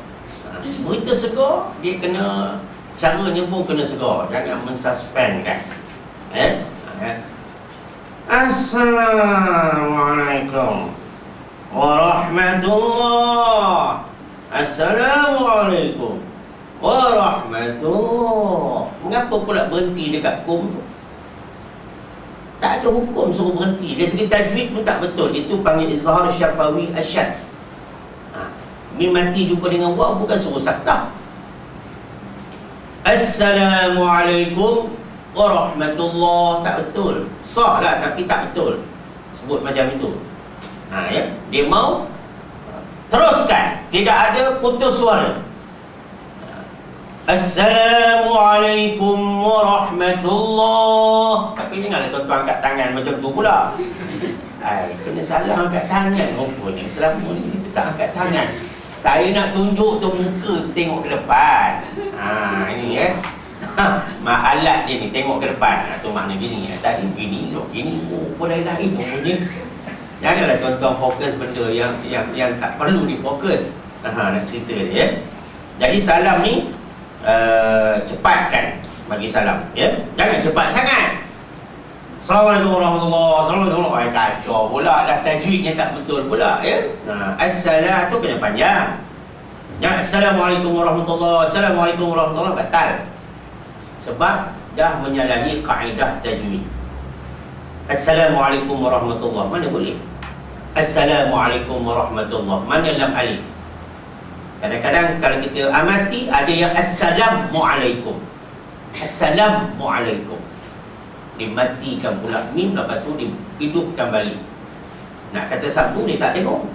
Berita segar, dia kena, caranya pun kena segar. Jangan mensuspend kan. Assalamualaikum warahmatullahi. Assalamualaikum warahmatullahi. Mengapa pula berhenti dekat kum tu? Tak ada hukum suruh berhenti. Dari segi tajwid pun tak betul. Itu panggil izhar syafawi asyad. Mim mati jumpa dengan waw, bukan suruh saktah. Assalamualaikum warahmatullahi. Tak betul. Sah lah tapi tak betul sebut macam itu. Dia mau teruskan, tidak ada putus suara. Assalamualaikum warahmatullahi. Tapi janganlah tuan-tuan angkat tangan macam tu pula. Kena salam angkat tangan. Rupanya selama ni kita tak angkat tangan. Saya nak tunjuk tu muka tengok ke depan. Ini alat dia ni tengok ke depan. Tu makna gini. Tadi gini, gini. Pun lain-lain punya. Janganlah tuan-tuan fokus benda yang tak perlu difokus. Nak cerita dia. Jadi salam ni cepatkan bagi salam, jangan cepat sangat. Assalamualaikum warahmatullahi wabarakatuh. Kacau pula dah, tajwidnya tak betul pula. Assalam tu kena panjang. Assalamualaikum warahmatullahi, assalamualaikum warahmatullahi, batal. Sebab dah menyalahi kaedah tajwid. Assalamualaikum warahmatullahi, mana boleh? Assalamualaikum warahmatullahi, mana lam alif? Kadang-kadang kalau kita amati, ada yang Assalamualaikum. Assalamualaikum. Dimatikan pula mim, lepas tu dihidupkan balik. Nak kata sabdu, dia tak tengok.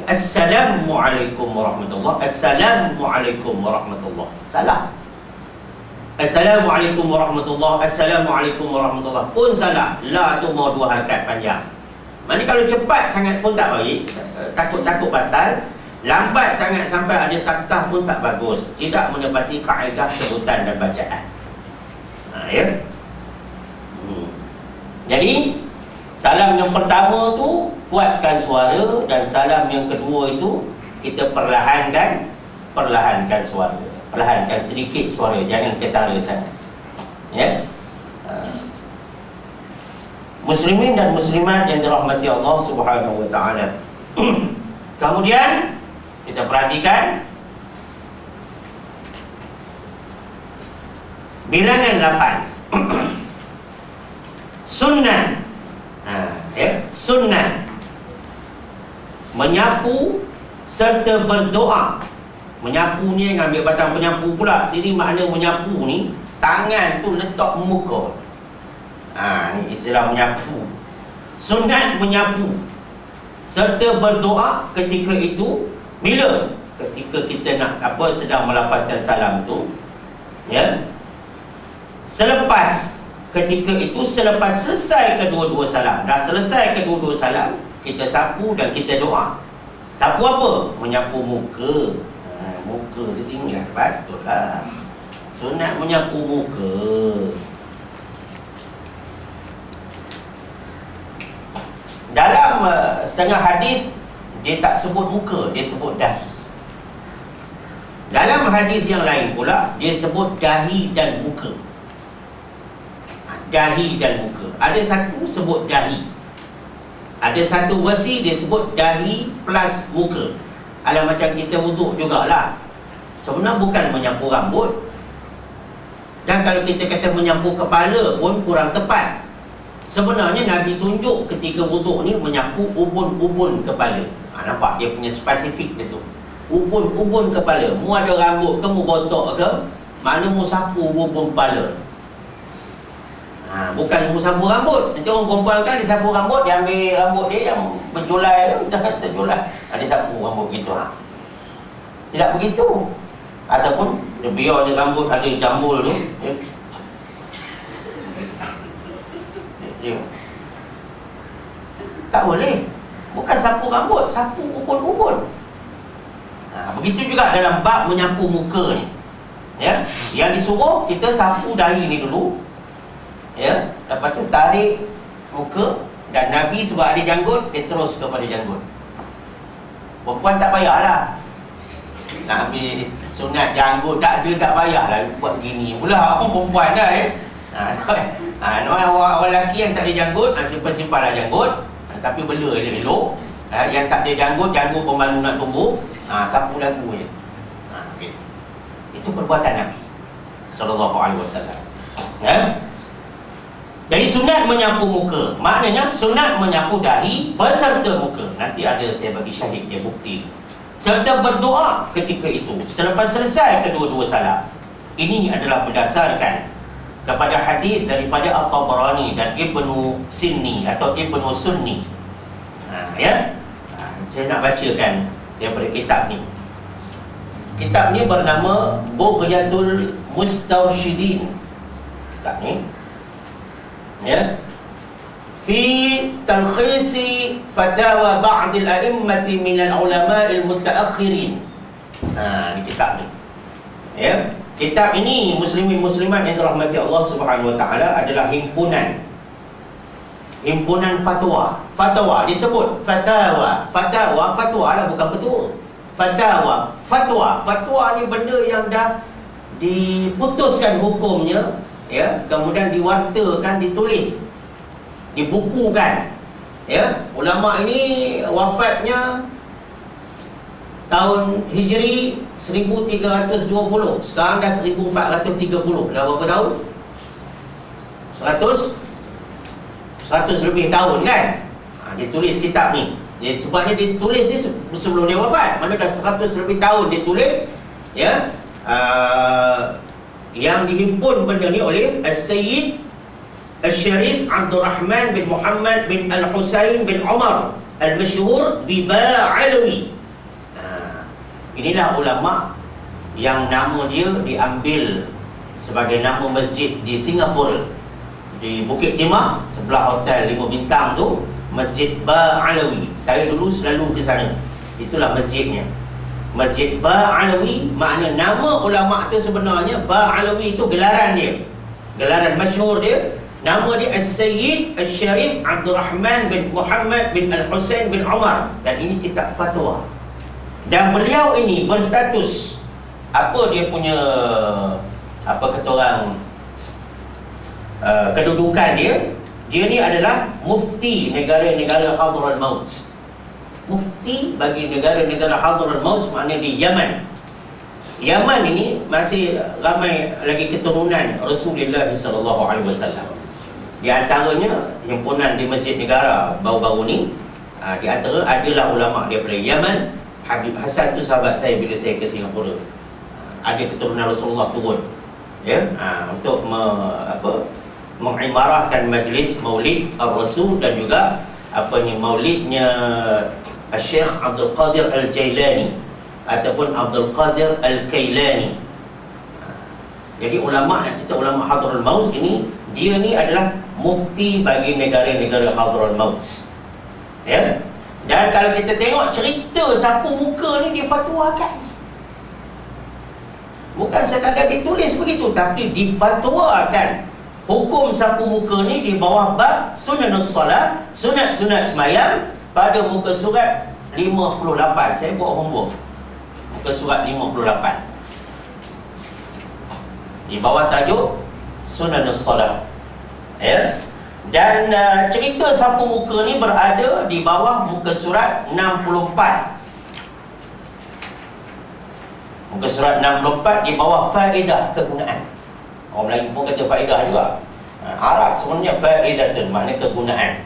Assalamualaikum warahmatullahi. Assalamualaikum warahmatullahi. Salah. Assalamualaikum warahmatullahi. Assalamualaikum warahmatullahi pun salah. La tu mau dua harakat panjang. Mana kalau cepat sangat pun tak baik. Takut-takut batal. Lambat sangat sampai ada saktah pun tak bagus. Tidak menepati kaedah sebutan dan bacaan. Jadi salam yang pertama tu kuatkan suara, dan salam yang kedua itu kita perlahankan suara. Perlahankan sedikit suara, jangan ketara sangat. Muslimin dan muslimat yang dirahmati Allah Subhanahu wa taala. Kemudian kita perhatikan bilangan 8. Sunnah. Sunnah menyapu serta berdoa. Menyapu ni ambil batang penyapu pula. Sini makna menyapu ni, tangan tu letak muka. Ni istilah menyapu. Sunat menyapu serta berdoa ketika itu. Bila? Ketika kita nak sedang melafazkan salam tu, ya. Selepas ketika itu, selepas selesai kedua-dua salam. Dah selesai kedua-dua salam, kita sapu dan kita doa. Sapu apa? Menyapu muka. Muka tu tinggal, betul lah. Sunat menyapu muka. Dalam setengah hadis, dia tak sebut muka, dia sebut dahi. Dalam hadis yang lain pula, dia sebut dahi dan muka. Dahi dan muka. Ada satu sebut dahi, ada satu versi dia sebut dahi plus muka. Alah, macam kita wuduk jugalah. Sebenarnya bukan menyapu rambut. Dan kalau kita kata menyapu kepala pun kurang tepat. Sebenarnya Nabi tunjuk ketika wuduk ni menyapu ubun-ubun kepala. Nampak dia punya spesifik dia tu. Ubun-ubun kepala. Mu ada rambut ke, mu botok ke, mana mu sapu ubun kepala. Bukan mu sapu rambut. Nanti orang perempuan kan dia sapu rambut, dia ambil rambut dia yang berjulai tu, dah terjulai, dia sapu rambut gitu. Tidak begitu. Ataupun dia biar je rambut ada jambul tu, dia tak boleh. Bukan sapu rambut, sapu ubun-ubun. Begitu juga dalam bab menyapu muka ni, ya. Yang disuruh kita sapu dahi ni dulu, ya. Lepas tu tarik muka. Dan Nabi sebab ada janggut, dia terus kepada janggut. Perempuan tak payahlah nak ambil sunat janggut, tak ada, tak payahlah buat gini pula. Perempuan dah, orang lelaki yang tak ada janggut, simpan-simpanlah janggut, tapi bela dia elok. Yang tak ada janggut pemalu nak tumbuh, sapu dagu je. Okay. Itu perbuatan Nabi sallallahu alaihi wasallam. Jadi sunat menyapu muka, maknanya sunat menyapu dahi beserta muka. Nanti ada saya bagi syahid dia, bukti. Serta berdoa ketika itu selepas selesai kedua-dua salam. Ini adalah berdasarkan kepada hadis daripada At-Tabarani dan Ibnu Sinni atau Ibnu Sunni. Saya nak bacakan daripada kitab ni. Kitab ni bernama Bughyatul Mustawshidin. Kitab ni, ya, fi talkhisi fatawa ba'd al-a'immati min al-ulama' al-mutaakhirin. Ni kitab ni, ya. Kitab ini muslimin muslimat yang dirahmati Allah Subhanahu wa taala adalah himpunan fatwa. Fatwa disebut fatwa. Fatwa lah, bukan betul. Fatwa ni benda yang dah diputuskan hukumnya, ya, kemudian diwartakan, ditulis, dibukukan, ya. Ulama ini wafatnya tahun Hijri 1320. Sekarang dah 1430. Dah berapa tahun? 100 lebih tahun kan. Dia tulis kitab ni. Sebabnya dia tulis ni sebelum dia wafat. Mana dah 100 lebih tahun dia tulis, ya. Yang dihimpun benda ni oleh As-Sayyid Al-Syarif Abdul Rahman bin Muhammad bin Al-Husain bin Umar Al-Masyhur bi Ba'alawi. Inilah ulama yang nama dia diambil sebagai nama masjid di Singapura, di Bukit Timah, sebelah hotel 5 bintang tu, Masjid Ba'alawi. Saya dulu selalu ke sana. Itulah masjidnya, Masjid Ba'alawi. Makna nama ulama tu sebenarnya Ba'alawi itu gelaran dia, gelaran masyhur dia. Nama dia As-Sayyid Al-Syarif Abdul Rahman bin Muhammad bin Al-Husain bin Umar. Dan ini kitab fatwa. Dan beliau ini berstatus, apa dia punya, apa kata orang, kedudukan dia. Dia ni adalah mufti negara-negara Hadhrul Maut. Mufti bagi negara-negara Hadhrul Maut, maknanya di Yaman. Yaman ini masih ramai lagi keturunan Rasulullah SAW. Di antaranya himpunan di Masjid Negara baru-baru ni, di antara adalah ulama daripada Yaman. Habib Hassan tu sahabat saya bila saya ke Singapura. Ada keturunan Rasulullah turun, ya, untuk mengimarahkan majlis Maulid Ar-Rasul dan juga maulidnya Syekh Abdul Qadir Al-Jailani ataupun Abdul Qadir Al-Kailani. Jadi ulama yang cerita ulama Hadhrul Maut ini, dia ni adalah mufti bagi negara-negara Hadhrul Maut, ya. Dan kalau kita tengok cerita sapu muka ni difatwakan, bukan sekadar ditulis begitu, tapi difatwakan. Hukum sapu muka ni di bawah bab sunanus salat, sunat-sunat semayang, pada muka surat 58. Saya buat homework, muka surat 58, di bawah tajuk sunanus salat, ya. Dan cerita sapu muka ni berada di bawah muka surat 64. Muka surat 64 di bawah faedah kegunaan. Orang Melayu pun kata faedah juga. Arab sebenarnya faedatun, makna kegunaan,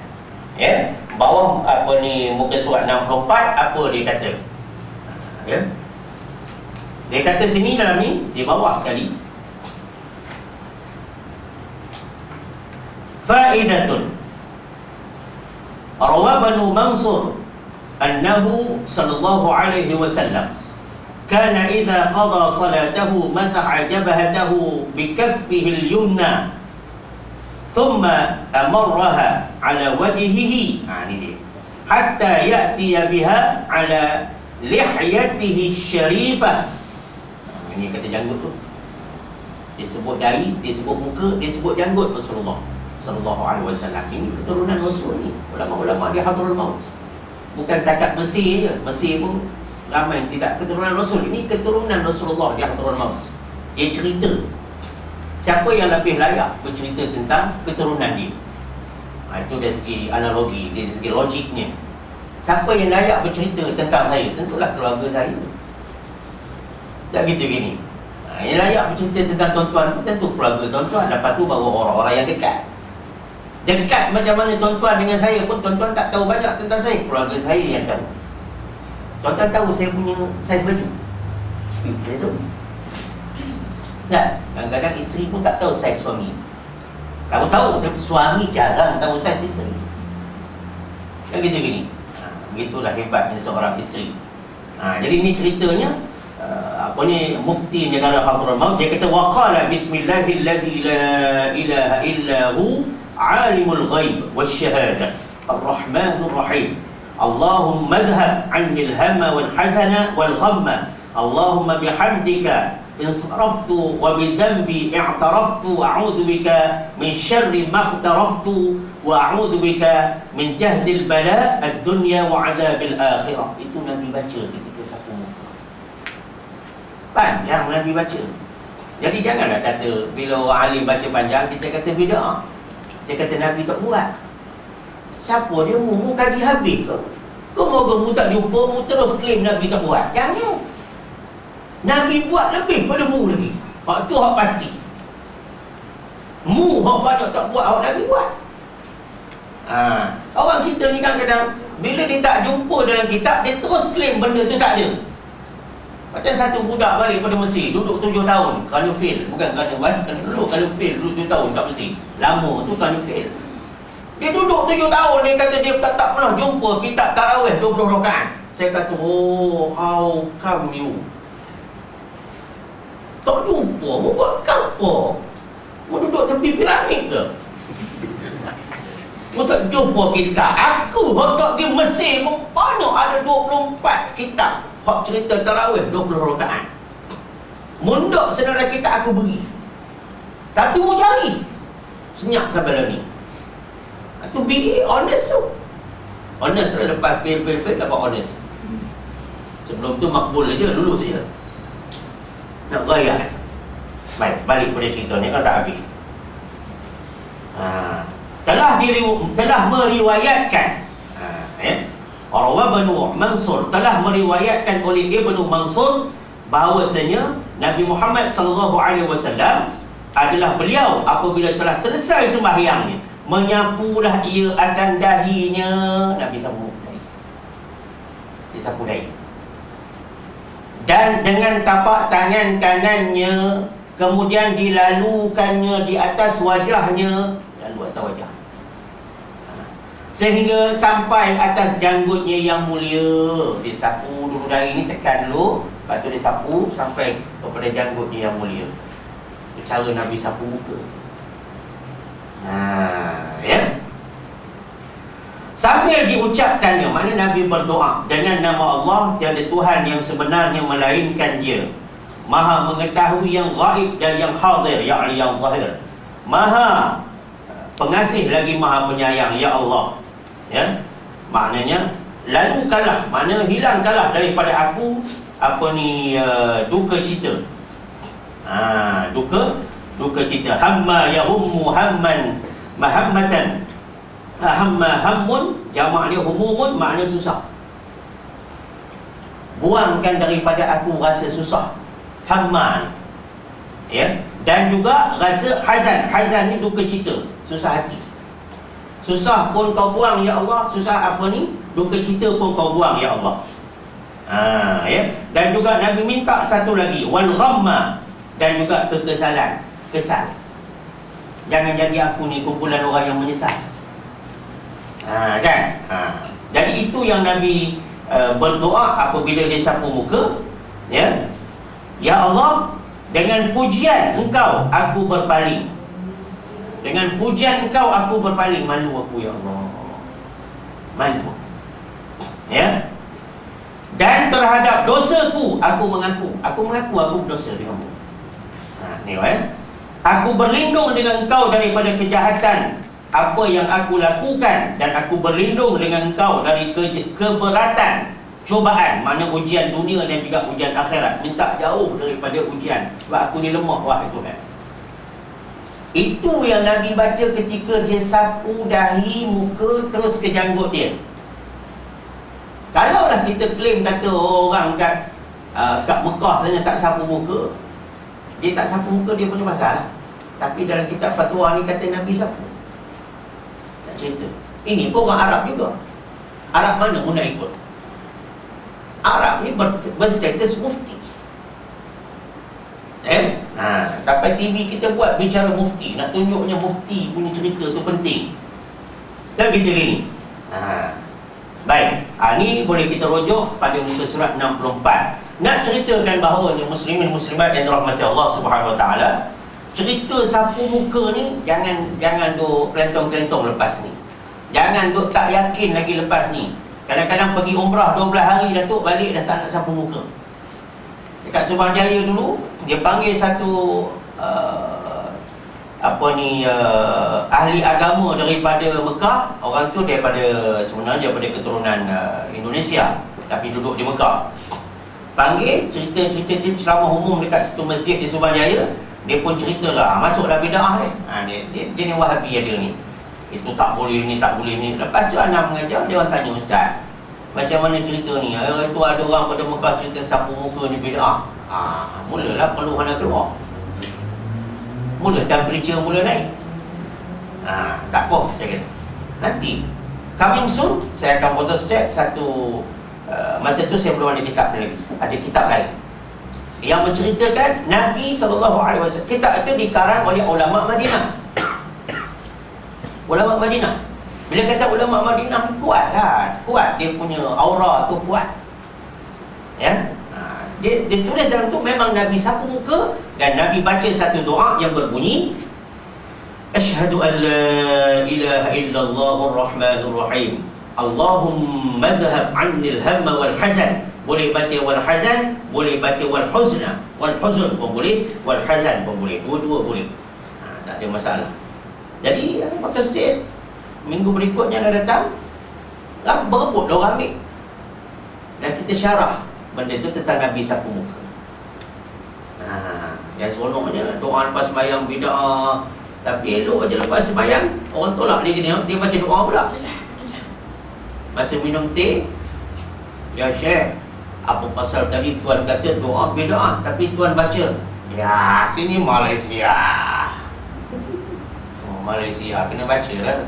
ya. Bawah muka surat 64 apa dia kata, ya. Dia kata sini dalam ni di bawah sekali, faedatun rawa Banu Mansur annahu sallallahu alaihi wasallam kana idza qada salatahu masaha jabhatahu bikaffihi al-yumna thumma amarraha ala wajhihi, ini dia, hatta ya'tiya biha ala lihyatihi syarifah. Ini kata janggut tu, disebut dahi, disebut muka, disebut janggut Rasulullah sallallahu alaihi wasallam. Ini keturunan Rasul ni, ulama-ulama di Hadhrul Maut. Bukan takat Mesir je, Mesir pun ramai tidak keturunan Rasul. Ini keturunan Rasulullah di Hadhrul Maut. Dia cerita siapa yang lebih layak bercerita tentang keturunan dia. Itu dari segi analogi, dari segi logiknya. Siapa yang layak bercerita tentang saya? Tentulah keluarga saya. Tak gitu gini. Yang layak bercerita tentang tuan-tuan tentu keluarga tuan-tuan. Lepas tu baru orang-orang yang dekat. Dekat macam mana tuan-tuan dengan saya pun, tuan-tuan tak tahu banyak tentang saya. Keluarga saya yang tahu. Tuan-tuan tahu saya punya saiz baju? Itu tak? Kadang-kadang isteri pun tak tahu saiz suami. Tahu-tahu, tapi suami jarang tahu saiz isteri. Kan gitu gini. Begitulah hebatnya seorang isteri. Jadi ini ceritanya, mufti negara Hadhrul Maut, dia kata waqala bismillahilladzi la ilaha illahu alimul ghaib wasyahadah arrahmanur rahim Allahumma adhhab 'annil hamma wal hazana wal ghamma Allahumma bihamdika insaraftu wa bidhanbi i'taraftu a'udzu bika min syarri ma ikhtaraftu wa a'udzu bika min jahdil bala ad-dunya wa 'adzabil akhirah. Itu Nabi baca ketika sapu muka. Panjang Nabi baca. Jadi janganlah kata bila orang alim baca panjang kita kata bid'ah. Dia kata Nabi tak buat. Siapa dia mu kaji habis ke? Kau moga-moga tak jumpa, mu terus klaim Nabi tak buat. Jangan. Nabi buat lebih pada mu lagi. Hak tu hak pasti. Mu hak banyak tak buat, hak Nabi buat. Orang kita ni kadang-kadang bila dia tak jumpa dalam kitab, dia terus klaim benda tu tak ada. Macam satu budak balik pada Mesir, duduk 7 tahun, kerana fail. Bukan kerana duduk, kerana fail, duduk 7 tahun kat Mesir. Lama tu kerana fail. Dia duduk 7 tahun, dia kata dia tak pernah jumpa kitab tarawih 20 rakaat. Saya kata, oh, how come you? Tak jumpa, mu buat apa? Mu duduk tepi piramid ke? Mu tak jumpa kitab. Aku tak di Mesir pun banyak, ada 24 kitab hak cerita tarawih 20 rakaat. Mundak saudara kita aku beri. Tapi mu cari. Senyap sampai lah ni. Itu be honest tu. Honest lah, lepas fail dapat honest. Sebelum tu makbul aja, lulus je. Nak gaya. Baik, balik pada cerita ni kan tak habis. Telah meriwayatkan Rawa Banu Mansur, telah meriwayatkan oleh Ibnu Mansur bahawasanya Nabi Muhammad sallallahu alaihi wasallam adalah beliau apabila telah selesai sembahyangnya, menyapulah ia akan dahinya. Nabi sapu dahi. Dia sapu dahi. Dan dengan tapak tangan kanannya kemudian dilalukannya di atas wajahnya, lalu atas wajah, sehingga sampai atas janggutnya yang mulia. Dia sapu dulu dahi ni, tekan dulu, lepas tu dia sapu sampai kepada janggutnya yang mulia. Itu cara Nabi sapu muka. Ya. Sambil diucapkannya, makna Nabi berdoa dengan nama Allah, tiada Tuhan yang sebenarnya melainkan Dia, Maha mengetahui yang gaib dan yang hadir, yakni yang zahir, Maha pengasih lagi Maha penyayang, ya Allah. Ya, maknanya lalukanlah, makna hilangkanlah daripada aku duka cita. Duka cita. Hamma yahummu hamman mahammatan. Hamma hammun, jamak dia humumun, makna susah. Buangkan daripada aku rasa susah. Hamman. Ya, dan juga rasa hazan. Hazan ni duka cita, susah hati. Susah pun kau buang ya Allah, susah duka cita pun kau buang ya Allah. Ya. Dan juga Nabi minta satu lagi, wal ghamma, dan juga kekesalan, kesal. Jangan jadi aku ni kumpulan orang yang menyesal. Jadi itu yang Nabi berdoa apabila dia sapu muka. Ya, ya Allah, dengan pujian Engkau aku berpaling. Dengan pujian Engkau aku berpaling. Malu aku ya Allah, malu. Ya. Dan terhadap dosaku aku mengaku. Aku berdosa denganmu. Ni aku berlindung dengan Engkau daripada kejahatan apa yang aku lakukan, dan aku berlindung dengan Engkau dari keberatan cubaan, mana ujian dunia dan juga ujian akhirat. Minta jauh daripada ujian, sebab aku ni lemah, wahai Tuhan. Itu yang Nabi baca ketika dia sapu dahi muka terus ke janggut dia. Kalaulah kita claim kata orang kat Mekah saja tak sapu muka, dia tak sapu muka, dia punya masalah. Tapi dalam kitab fatwa ni kata Nabi sapu. Tak cerita. Ini pun orang Arab juga. Arab mana pun nak ikut. Arab ni berstatus mufti. Sampai TV kita buat bicara mufti, nak tunjuknya mufti punya cerita tu penting. Dan kita gini. Baik, ni boleh kita rujuk pada muka surat 64. Nak ceritakan bahawa muslimin muslimat yang dirahmati Allah Subhanahu Wa Taala, cerita sapu muka ni jangan duk kelentong-kelentong lepas ni. Jangan duk tak yakin lagi lepas ni. Kadang-kadang pergi umrah 12 hari Datuk balik dah tak nak sapu muka. Dekat Subang Jaya dulu dia panggil satu ahli agama daripada Mekah. Orang tu sebenarnya daripada keturunan Indonesia tapi duduk di Mekah. Panggil cerita ceramah umum dekat satu masjid di Subang Jaya. Dia pun ceritalah, masuklah bid'ah dia. Dia ni Wahabi ada ni. Itu tak boleh ni, tak boleh ni. Lepas tu anak mengajar, dia orang tanya, Ustaz, macam mana cerita ni? Itu ada orang pada Mekah cerita sapu muka ni bid'ah. Mulalah peluhan nak keluar. Mula temperature mula naik. Tak apa, saya kata. Nanti coming soon saya akan photostat satu. Masa tu saya belum ada kitab lagi. Ada kitab lain yang menceritakan Nabi SAW. Kitab itu dikarang oleh ulama Madinah. Ulama Madinah. Bila kata ulama Madinah, kuat dia punya aura tu kuat. Ya. Dia tulis dalam tu memang Nabi sapu muka, dan Nabi baca satu doa yang berbunyi, Asyhadu an la ilaha illallahur rahmanur rahim, Allahumma dhahab 'annil hamma wal hazan. Boleh baca wal hazan, boleh baca wal huzna. Wal huzn pun boleh, wal hazan pun boleh. Dua-dua boleh. Tak ada masalah. Jadi maka setiap minggu berikutnya dah datang, berebut dah orang ambil. Dan kita syarah benda tu tentang Nabi sapu muka. Yang seronoknya doa lepas sembahyang bid'ah. Tapi elok aja lepas sembahyang orang tolak dia gini, dia baca doa pula. Masa minum teh, ya Syekh, Apa pasal tadi tuan kata doa bid'ah tapi tuan baca? Ya, sini Malaysia. Malaysia kena baca lah.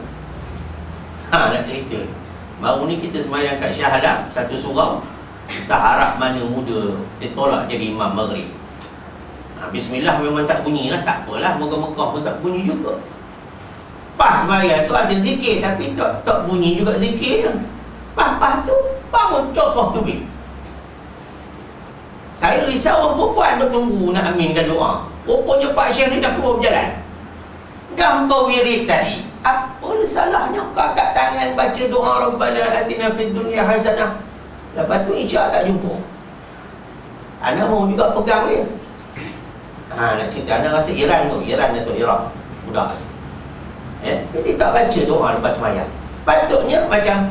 Nak cerita. Baru ni kita semayang kat Syahadah satu surau. Kita harap mana muda dia tolak jadi imam maghrib. Bismillah memang tak bunyi lah. Tak apalah, Mekah pun tak bunyi juga. Pas semayang tu ada zikir, tapi tak bunyi juga zikir. Pas tu bangun cokoh tu bin. Saya risau orang perempuan duk tunggu nak aminkan doa. Rupanya Pak Syekh ni dah keluar berjalan. Dah kau wirid tadi, apa salahnya kau angkat tangan baca doa Rabbana atina fid dunya hasanah. Lepas tu Isyak tak jumpa. Ana mau juga pegang dia. Nak cerita, Ana rasa Iran Datuk Iraq budak. Jadi tak baca doa lepas semayang. Patutnya macam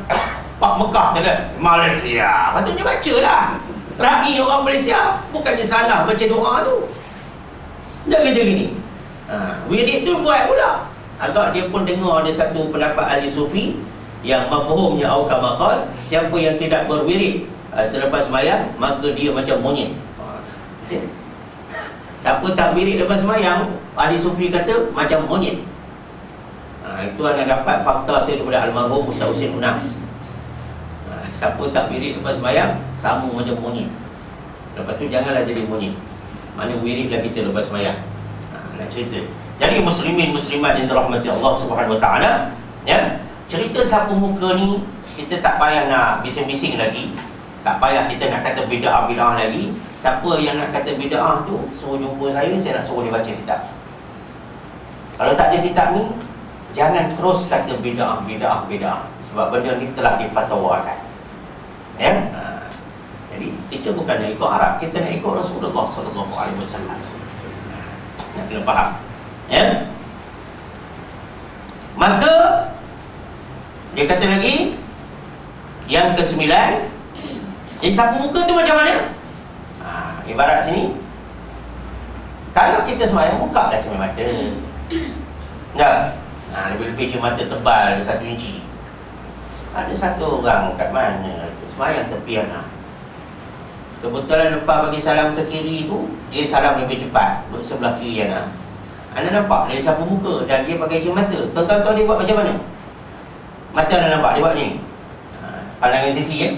Pak Mekah tu dah, Malaysia. Patutnya baca lah. Rakyat orang Malaysia bukannya salah baca doa tu. Jangan kerja gini. Wirid tu buat pula. Agak dia pun dengar ada satu pendapat ahli sufi yang mafhumnya au kama qal, siapa yang tidak berwirid selepas sembahyang maka dia macam monyet. Siapa tak wirid lepas sembahyang, ahli sufi kata macam monyet. Itu anda dapat fakta tu daripada almarhum Ustaz Husin Unang. Siapa tak wirid lepas sembahyang sama macam monyet. Lepas tu janganlah jadi monyet. Mana wiridlah kita lepas sembahyang. Nak cerita. Jadi muslimin muslimat yang dirahmati Allah Subhanahu Wa Taala, ya. Cerita sapu muka ni kita tak payah nak bising-bising lagi. Tak payah kita nak kata bid'ah lagi. Siapa yang nak kata bid'ah tu suruh jumpa saya nak suruh dia baca kitab. Kalau tak ada kitab ni, jangan terus kata bid'ah. Sebab benda ni telah difatwakan. Ya. Jadi kita bukan nak ikut Arab, kita nak ikut Rasulullah sallallahu alaihi wasallam. Nak kena faham. Ya. Maka dia kata lagi yang ke-9, jadi sapu muka tu macam mana? Ibarat sini, kalau kita sembahyang buka dah cermin mata. Tak? Lebih-lebih cermin mata tebal 1 inci. Ada satu orang kat mana sembahyang tepian kebetulan lepas bagi salam ke kiri tu, dia salam lebih cepat sebelah kiri anda nampak dari sapu muka dan dia pakai cermin mata. Tuan-tuan tahu dia buat macam mana? Mata anda nampak dia buat ni. Pandangan sisi kan?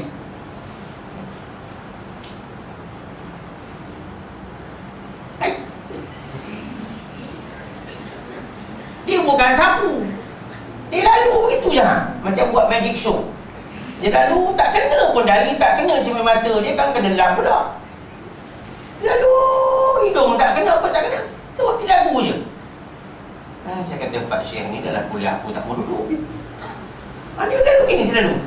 Dia bukan sapu. Dia lalu begitu je. Macam buat magic show. Dia lalu tak kena pun dari, tak kena cermin mata dia kan kena lap pula. Dia lalu hidung tak kena apa tak kena. Tu dia lagu je. Saya kata Pak Syekh ni dalam kuliah aku tak mau duduk. Dia lalu gini, dia lalu.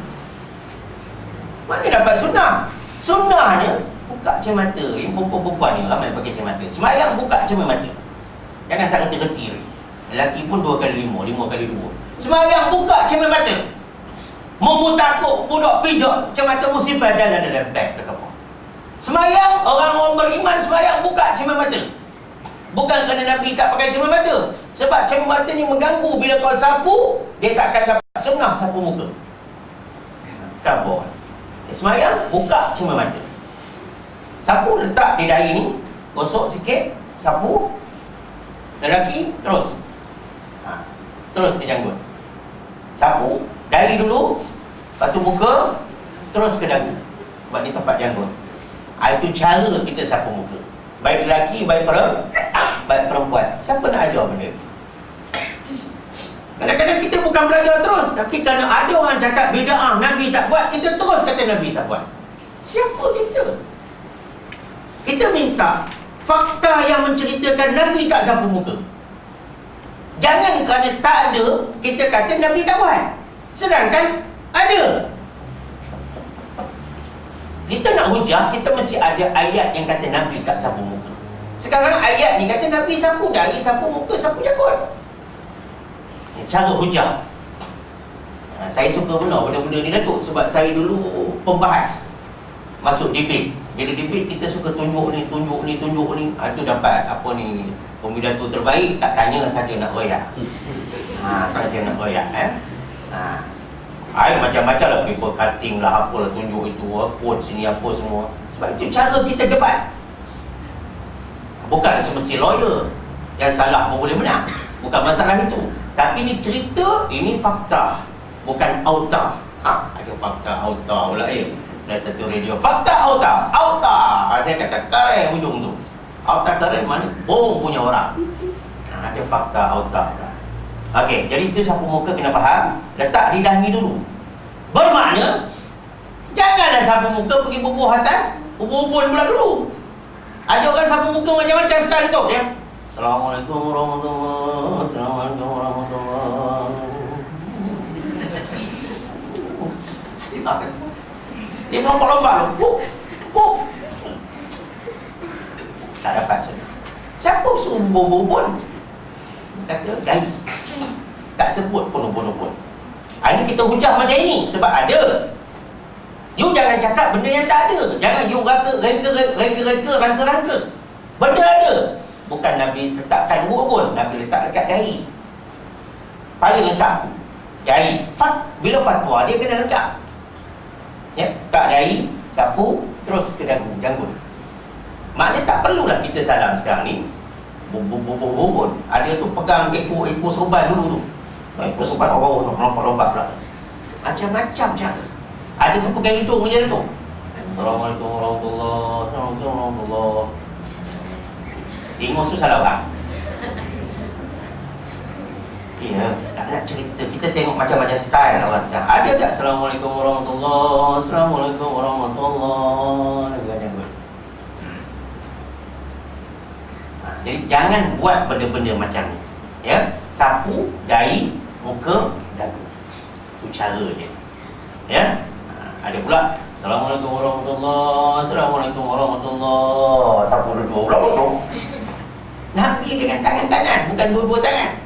Mana dapat sunnah? Sunnahnya buka cermin mata. Yang perempuan ni ramai pakai cermin mata. Semayang buka cermin mata. Jangan tak reti-reti. Lelaki pun 2 kali 5, 5 kali 2. Semayang buka cermin mata. Memutakuk budak pijak cermin mata musibah dan beg ke kapal. Semayang, orang-orang beriman semayang buka cermin mata. Bukan kerana Nabi tak pakai cermin mata. Sebab cermin mata ni mengganggu. Bila kau sapu, dia tak akan dapat sunnah sapu muka. Kapal. Semayang buka cermin mata. Sapu letak di dahi ni, gosok sikit, sapu. Lelaki terus terus ke janggut. Sapu dahi dulu, lepas tu muka, terus ke dagu. Sebab di tempat janggut. Itu cara kita sapu muka. Baik lelaki, baik perempuan. Siapa nak ajar benda? Kadang-kadang kita bukan belajar terus, tapi kerana ada orang cakap bid'ah, Nabi tak buat, kita terus kata Nabi tak buat. Siapa kita? Kita minta fakta yang menceritakan Nabi tak sapu muka. Jangan kerana tak ada, kita kata Nabi tak buat. Sedangkan ada. Kita nak hujah, kita mesti ada ayat yang kata Nabi tak sapu muka. Sekarang ayat ni kata Nabi sapu dahi, sapu muka, sapu janggut. Cara hujah. Saya suka benar benda-benda ni Datuk. Sebab saya dulu pembahas masuk debate. Bila debate kita suka tunjuk ni. Itu dapat apa ni, pembidato terbaik. Tak tanya saja nak royak. Saja nak royak macam-macam lah, paper cutting lah, apalah tunjuk itu, quote sini apa semua. Sebab itu cara kita debat. Bukan semesti lawyer yang salah pun boleh menang. Bukan masalah itu. Tapi ini cerita, ini fakta, bukan auta. Ada fakta auta pula Ada satu radio, fakta auta. Saya kata karen ujung tu. Auta karen mana? Bom punya orang. Ada fakta auta pula. Okey, jadi itu sapu muka kena faham. Letak di dahi dulu. Bermakna janganlah sapu muka pergi bubuh atas, bubuh-bubuh pula dulu. Ada orang sapu muka macam-macam style tu dia. Assalamualaikum warahmatullahi wabarakatuh. Assalamualaikum warahmatullahi. Dia melompat-lompat. Puk. Tak dapat sunnah. Siapa suruh bubuh-bubuh? Kata gali. Tak sebut pun ubun-ubun. Ini kita hujah macam ini sebab ada. You jangan cakap benda yang tak ada. Jangan you rangka-rangka. Benda ada. Bukan Nabi letakkan ubun, Nabi letak dekat dahi. Paling lengkap dahi. Bila fatwa dia kena lengkap. Ya, tak dahi, sapu, terus ke dagu, janggut. Maknanya tak perlulah kita salam sekarang ni bubun. Ada tu pegang ekor serban dulu tu. Ekor serban orang lompat-lompat pula. Macam-macam cara. Ada tu pegang hidung macam tu. Assalamualaikum warahmatullahi wabarakatuh. Ingus tu salah orang. Ya, tak nak cerita. Kita tengok macam-macam style orang sekarang. Ada tak Assalamualaikum warahmatullahi, Assalamualaikum warahmatullahi wabarakatuh. Jadi jangan buat benda-benda macam ni. Ya, sapu, dahi, muka, dagu. Itu cara dia. Ya. Ada pula Assalamualaikum warahmatullahi, Assalamualaikum warahmatullahi. Sapu dua-dua pula betul. Nabi dengan tangan kanan, bukan dua-dua tangan.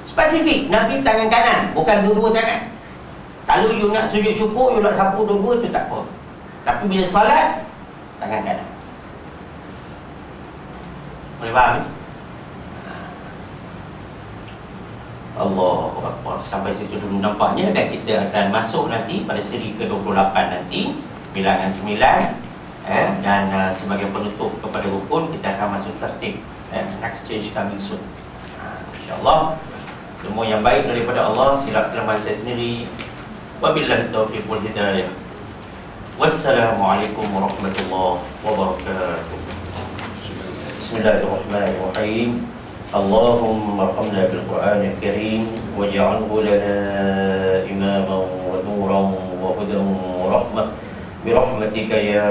Spesifik, Nabi tangan kanan, bukan dua-dua tangan. Kalau you nak sujud syukur, you nak sapu dua-dua, itu tak apa. Tapi bila salat, tangan kanan. Boleh faham? Allahu Akbar. Sampai situ dulu nampaknya. Dan kita akan masuk nanti pada seri ke-28 nanti, bilangan 9. Dan sebagai penutup kepada rukun, kita akan masuk tertib. Next stage coming soon. InsyaAllah. Semua yang baik daripada Allah, silap kelemahan saya sendiri. Wabillahi taufiq wal hidayah. Wassalamualaikum warahmatullahi wabarakatuh. Bismillahirrahmanirrahim. Allahumma arhamna bil Qur'anil Karim waj'alhu lana imaman wa nuran wa hudan wa rahmah bi rahmatika ya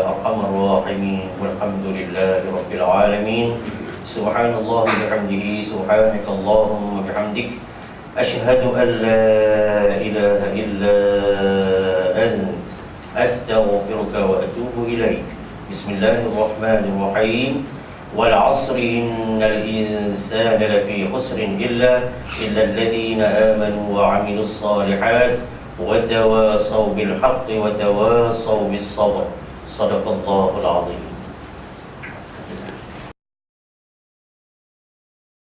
arhamar rahimin. Walhamdulillahi rabbil alamin. Subhanallah bihamdihi, subhanakallahumma bihamdik, asyhadu an la ilaha illa ant, astaghfiruka wa atubu ilaik. Bismillahirrahmanirrahim. Wal 'asri innal insana lafi khusrin illa alladhina amanu wa 'amilus shalihat wa tawasaw bil haqqi wa tawasaw bis sabr. Shadaqallahul 'azim.